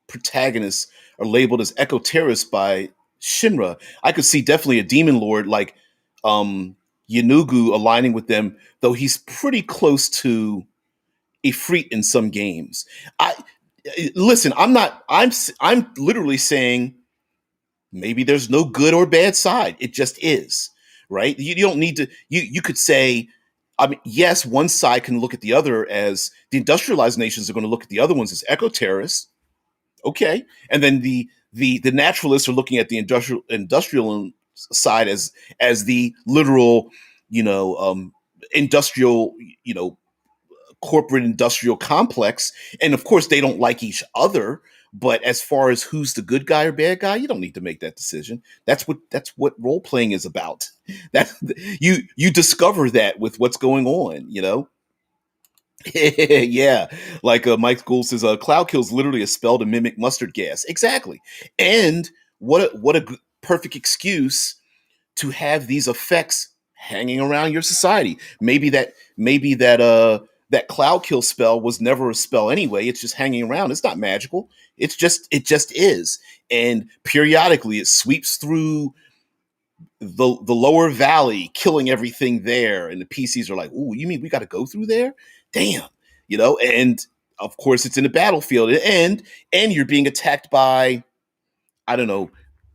protagonists are labeled as eco terrorists by Shinra. I could see definitely a demon lord like Yanugu aligning with them, though he's pretty close to Ifrit in some games. I listen. I'm not. I'm literally saying maybe there's no good or bad side. It just is, right? You don't need to. You could say. I mean, yes, one side can look at the other as the industrialized nations are going to look at the other ones as eco terrorists. Okay, and then the naturalists are looking at the industrial side as the literal, industrial, corporate industrial complex, and of course they don't like each other, but as far as who's the good guy or bad guy, you don't need to make that decision. That's what role playing is about. That you discover that with what's going on. Yeah, like Mike Gould says, cloud kill is literally a spell to mimic mustard gas. Exactly. And what a perfect excuse to have these effects hanging around your society. Maybe that cloud kill spell was never a spell anyway. It's just hanging around. It's not magical. It just is. And periodically it sweeps through the lower valley, killing everything there. And the PCs are like, "Ooh, you mean we got to go through there? Damn." And of course it's in the battlefield, and you're being attacked by, I don't know,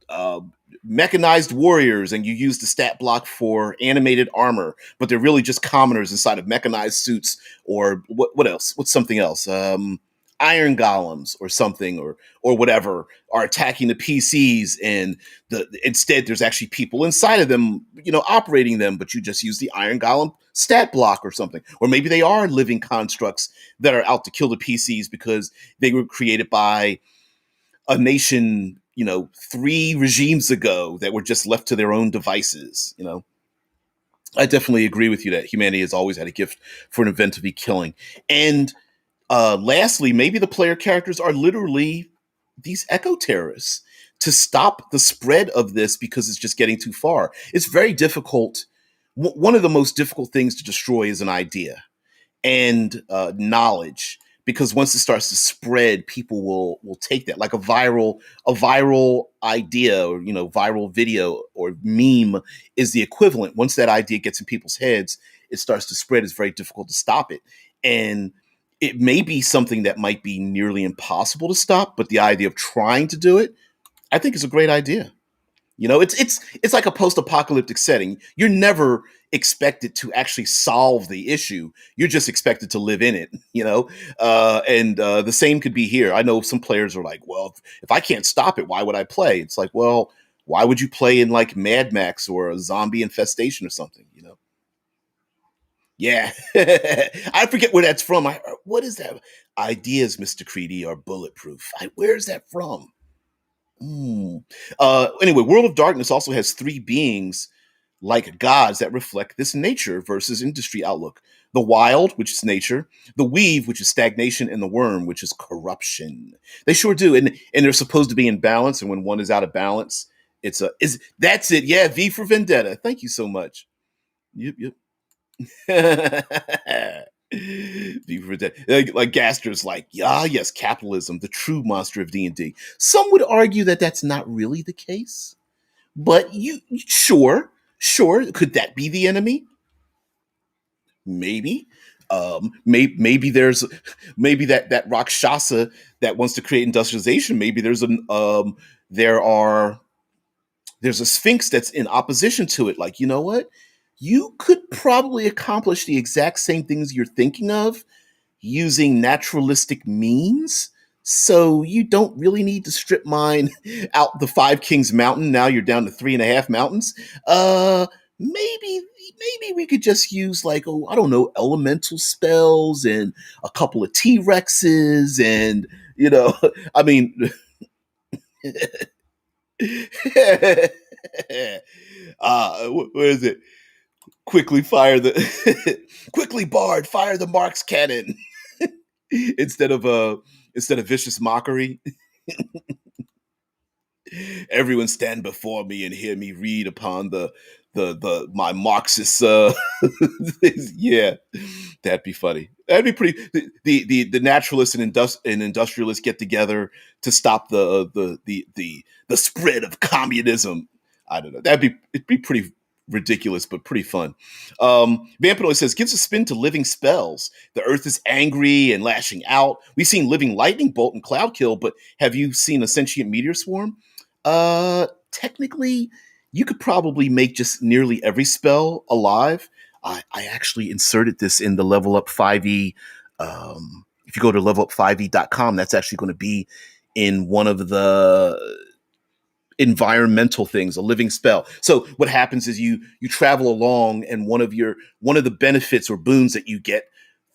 uh, mechanized warriors, and you use the stat block for animated armor, but they're really just commoners inside of mechanized suits, or what else? What's something else? Iron golems or something, or whatever, are attacking the PCs, and instead there's actually people inside of them, operating them, but you just use the iron golem stat block or something. Or maybe they are living constructs that are out to kill the PCs because they were created by a nation, 3 regimes ago, that were just left to their own devices. I definitely agree with you that humanity has always had a gift for an event to be killing. And lastly, maybe the player characters are literally these eco terrorists to stop the spread of this because it's just getting too far. It's very difficult. One of the most difficult things to destroy is an idea and knowledge, because once it starts to spread, people will take that, like a viral idea, or viral video or meme is the equivalent. Once that idea gets in people's heads, it starts to spread. It's very difficult to stop it, and it may be something that might be nearly impossible to stop. But the idea of trying to do it, I think, is a great idea. It's like a post-apocalyptic setting. You're never expected to actually solve the issue. You're just expected to live in it. And the same could be here. I know some players are like, well, if I can't stop it, why would I play? It's like, well, why would you play in like Mad Max or a zombie infestation or something? Yeah. I forget where that's from. What is that? Ideas, Mr. Creedy, are bulletproof. Where's that from? Mm. Anyway, World of Darkness also has three beings like gods that reflect this nature versus industry outlook. The wild, which is nature, the weave, which is stagnation, and the worm, which is corruption. They sure do, and they're supposed to be in balance. And when one is out of balance, that's it. Yeah, V for Vendetta. Thank you so much. Yep, yep. Like Gaster's like, yeah, yes, capitalism, the true monster of D&D. Some would argue that that's not really the case, but sure, could that be the enemy? Maybe. Maybe there's maybe that Rakshasa that wants to create industrialization. Maybe there are there's a sphinx that's in opposition to it. Like, you know what? You could probably accomplish the exact same things you're thinking of using naturalistic means. So you don't really need to strip mine out the Five Kings Mountain. Now you're down to 3.5 mountains. Maybe we could just use like, oh, I don't know, elemental spells and a couple of T-Rexes and I mean what is it? Quickly fire the quickly bard, fire the Mark's cannon instead of vicious mockery. Everyone stand before me and hear me read upon the my Marxist yeah, that'd be funny. That'd be pretty. The naturalists and industrialists get together to stop the spread of communism. I don't know. It'd be pretty ridiculous, but pretty fun. Vampanoid says gives a spin to living spells. The earth is angry and lashing out. We've seen living lightning bolt and cloud kill, but have you seen a sentient meteor swarm? Technically, you could probably make just nearly every spell alive. I actually inserted this in the Level Up 5e. If you go to levelup5e.com, that's actually going to be in one of the environmental things, a living spell. So what happens is you travel along, and one of the benefits or boons that you get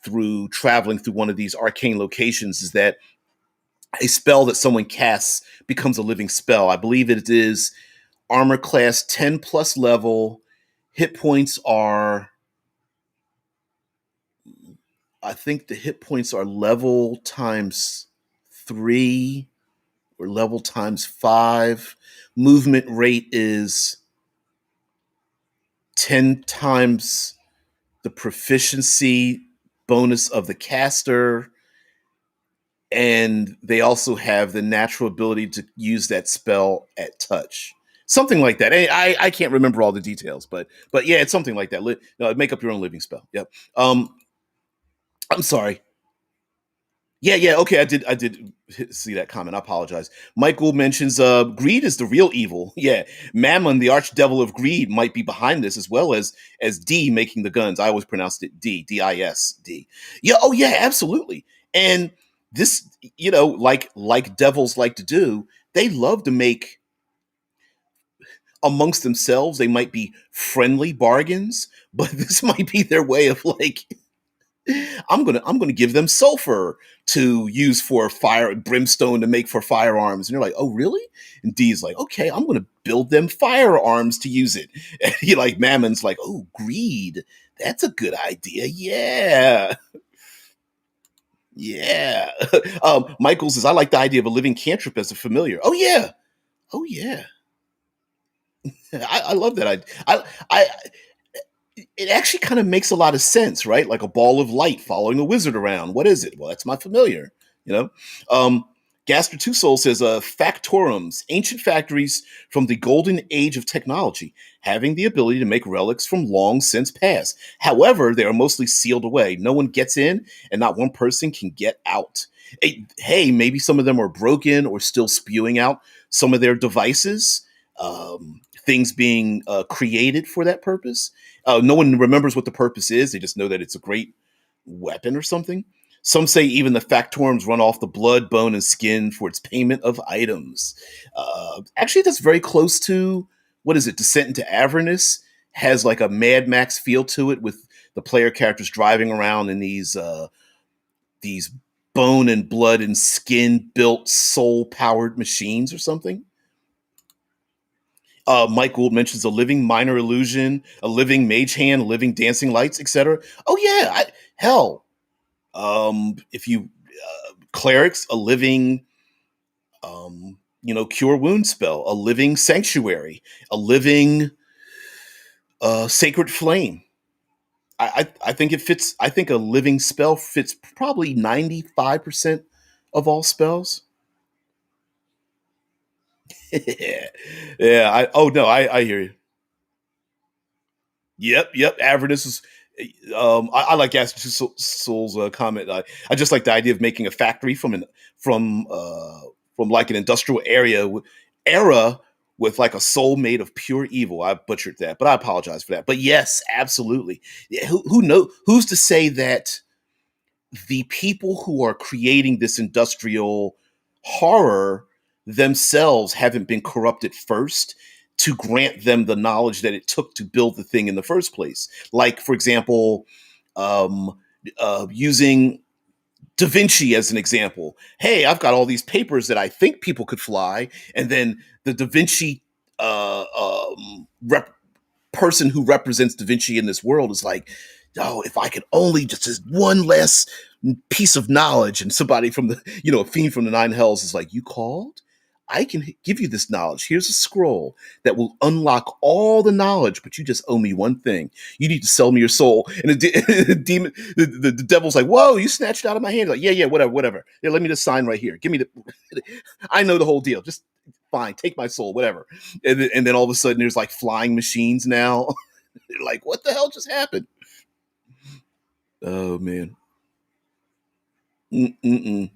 through traveling through one of these arcane locations is that a spell that someone casts becomes a living spell. I believe it is armor class 10 plus level. Hit points are, I think the hit points are level times 3 or level times 5. Movement rate is 10 times the proficiency bonus of the caster. And they also have the natural ability to use that spell at touch. Something like that. I can't remember all the details, but yeah, it's something like that. Make up your own living spell. Yep. I'm sorry. Yeah, okay, I did see that comment. I apologize. Michael mentions greed is the real evil. Yeah, Mammon, the archdevil of greed, might be behind this, as well as D making the guns. I always pronounced it D-I-S-D. Yeah, oh yeah, absolutely. And this, like devils like to do, they love to make amongst themselves. They might be friendly bargains, but this might be their way of like, I'm gonna give them sulfur to use for fire, brimstone to make for firearms. And you're like, oh really? And D's like, okay, I'm gonna build them firearms to use it. And he like Mammon's like, oh, greed. That's a good idea. Yeah. Yeah. Michael says, I like the idea of a living cantrip as a familiar. Oh yeah. Oh yeah. I love that idea. I it actually kind of makes a lot of sense, right? Like a ball of light following a wizard around. What is it? Well, that's my familiar, you know? Gaster Two Soul says, factorums, ancient factories from the golden age of technology, having the ability to make relics from long since past. However, they are mostly sealed away. No one gets in, and not one person can get out. Hey, maybe some of them are broken or still spewing out some of their devices. things being created for that purpose. No one remembers what the purpose is. They just know that it's a great weapon or something. Some say even the factorums run off the blood, bone, and skin for its payment of items. Actually, that's very close to what is it? Descent into Avernus has like a Mad Max feel to it, with the player characters driving around in these bone and blood and skin built soul powered machines or something. Mike Gould mentions a living minor illusion, a living mage hand, living dancing lights, etc. Oh yeah, hell, if you clerics, a living, cure wound spell, a living sanctuary, a living sacred flame. I think it fits. I think a living spell fits probably 95% of all spells. Yeah. Oh no, I hear you. Yep. Avernus is. I like Astro Soul's comment. I just like the idea of making a factory from from like an industrial era with like a soul made of pure evil. I butchered that, but I apologize for that. But yes, absolutely. Yeah, who know? Who's to say that the people who are creating this industrial horror themselves haven't been corrupted first to grant them the knowledge that it took to build the thing in the first place? Like, for example, um, using Da Vinci as an example. Hey, I've got all these papers that I think people could fly, and then the Da Vinci person who represents Da Vinci in this world is like, oh, if I could only just one less piece of knowledge. And somebody from a fiend from the nine hells is like, you called? I can give you this knowledge. Here's a scroll that will unlock all the knowledge, but you just owe me one thing. You need to sell me your soul. And the demon, the devil's like, whoa, you snatched it out of my hand. Like, yeah, whatever. Yeah, let me just sign right here. Give me the, I know the whole deal. Just fine, take my soul, whatever. And then all of a sudden there's like flying machines now. Like, what the hell just happened? Oh man. Mm-mm-mm.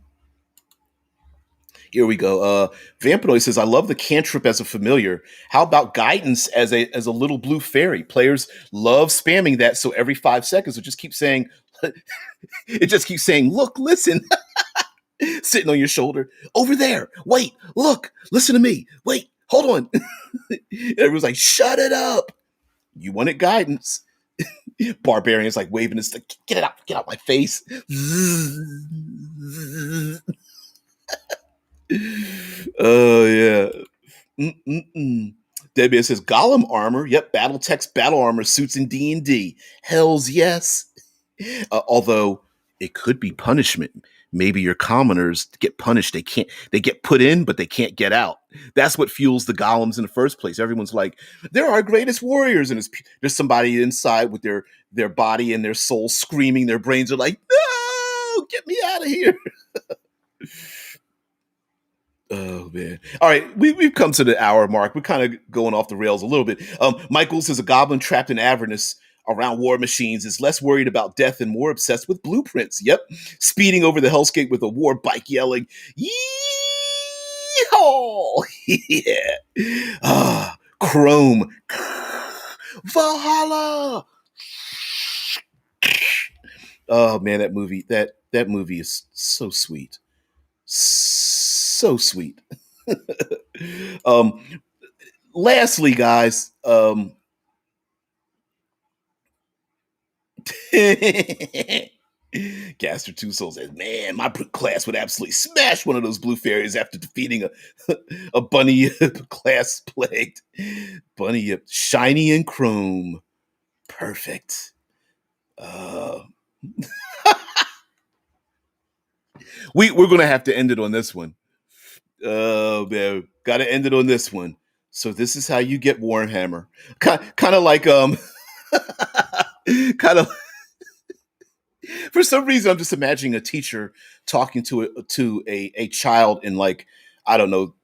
Here we go. Vampanoid says, "I love the cantrip as a familiar. How about guidance as a little blue fairy? Players love spamming that, so every 5 seconds it just keeps saying, it just keeps saying, look, listen, sitting on your shoulder, over there. Wait, look, listen to me. Wait, hold on." Everyone's like, "Shut it up! You wanted guidance." Barbarian's like waving his stick. Get out my face. Oh yeah. Mm-mm-mm. Debbie says Golem armor. Yep, battle text battle armor suits in D&D. Hells yes. Although it could be punishment. Maybe your commoners get punished. They get put in, but they can't get out. That's what fuels the golems in the first place. Everyone's like, they're our greatest warriors. And there's somebody inside with their body and their soul screaming. Their brains are like, no, get me out of here. Oh man! All right, we've come to the hour mark. We're kind of going off the rails a little bit. Michael says a goblin trapped in Avernus around war machines is less worried about death and more obsessed with blueprints. Yep, speeding over the hellscape with a war bike, yelling "Yeehaw!" Yeah. Chrome, Valhalla. Oh man, that movie is so sweet, so sweet. um, Lastly, guys, Gaster Two Souls says, "Man, my class would absolutely smash one of those blue fairies after defeating a bunny class plagued bunny shiny and chrome. Perfect." Uh, we're gonna have to end it on this one. Oh man, got to end it on this one. So this is how you get Warhammer. Kind of like kind of for some reason I'm just imagining a teacher talking to a child in like, I don't know,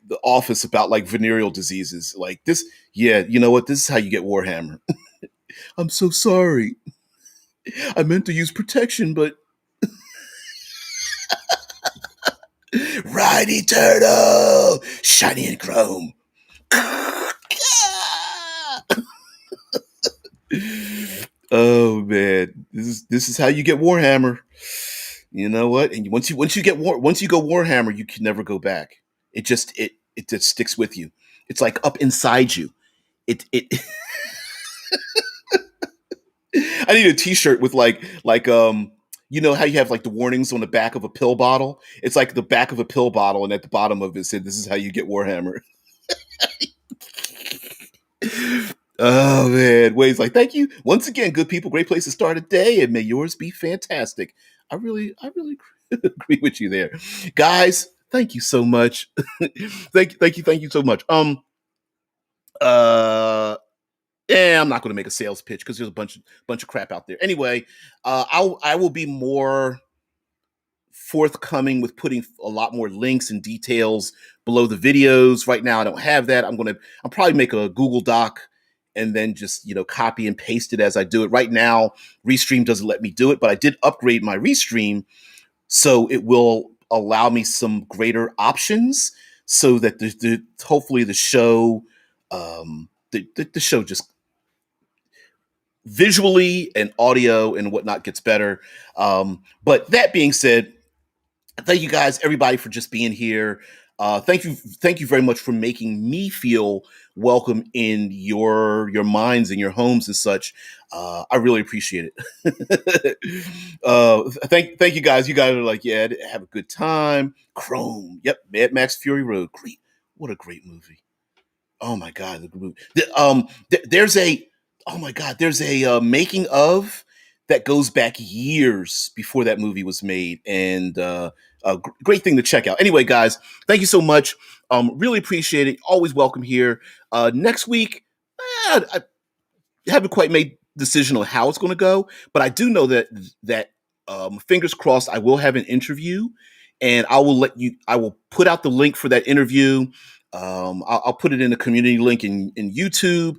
the office about like venereal diseases. Like this, yeah, you know what? This is how you get Warhammer. I'm so sorry. I meant to use protection, but Righty Turtle, shiny and chrome. Oh man, this is how you get Warhammer. You know what? And once you go Warhammer, you can never go back. It just sticks with you. It's like up inside you. It I need a T-shirt with you know how you have like the warnings on the back of a pill bottle? It's like the back of a pill bottle, and at the bottom of it said, "This is how you get Warhammer." Oh man, Wade's like, "Thank you once again, good people. Great place to start a day, and may yours be fantastic." I really agree with you there, guys. Thank you so much. Thank you so much. Uh, Yeah, I'm not going to make a sales pitch because there's a bunch of crap out there. Anyway, I will be more forthcoming with putting a lot more links and details below the videos. Right now, I don't have that. I'll probably make a Google Doc and then just copy and paste it as I do it. Right now, Restream doesn't let me do it, but I did upgrade my Restream so it will allow me some greater options so that hopefully the show the show just visually and audio and whatnot gets better. But that being said, thank you guys, everybody, for just being here. Thank you very much for making me feel welcome in your minds and your homes and such. I really appreciate it. Thank you guys. You guys are like, yeah, have a good time. Chrome, yep, Mad Max Fury Road, great. What a great movie. Oh my god, the movie. There's a oh my god, there's a making of that goes back years before that movie was made, and great thing to check out. Anyway, guys, thank you so much. Really appreciate it. Always welcome here. Next week, I haven't quite made decision on how it's going to go, but I do know that fingers crossed, I will have an interview, and I will put out the link for that interview. I'll put it in the community link in YouTube.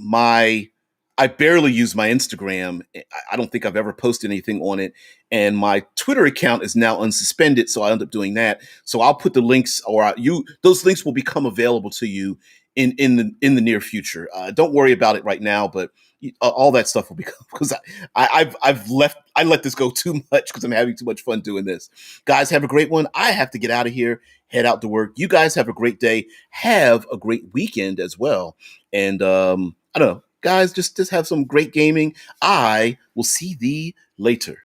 My I barely use my Instagram. I don't think I've ever posted anything on it, and my Twitter account is now unsuspended, so I end up doing that. So I'll put the links, those links will become available to you in the near future. Don't worry about it right now, but all that stuff will become because I let this go too much because I'm having too much fun doing this. Guys, have a great one. I have to get out of here, head out to work. You guys have a great day. Have a great weekend as well. And I don't know, guys, just have some great gaming. I will see thee later.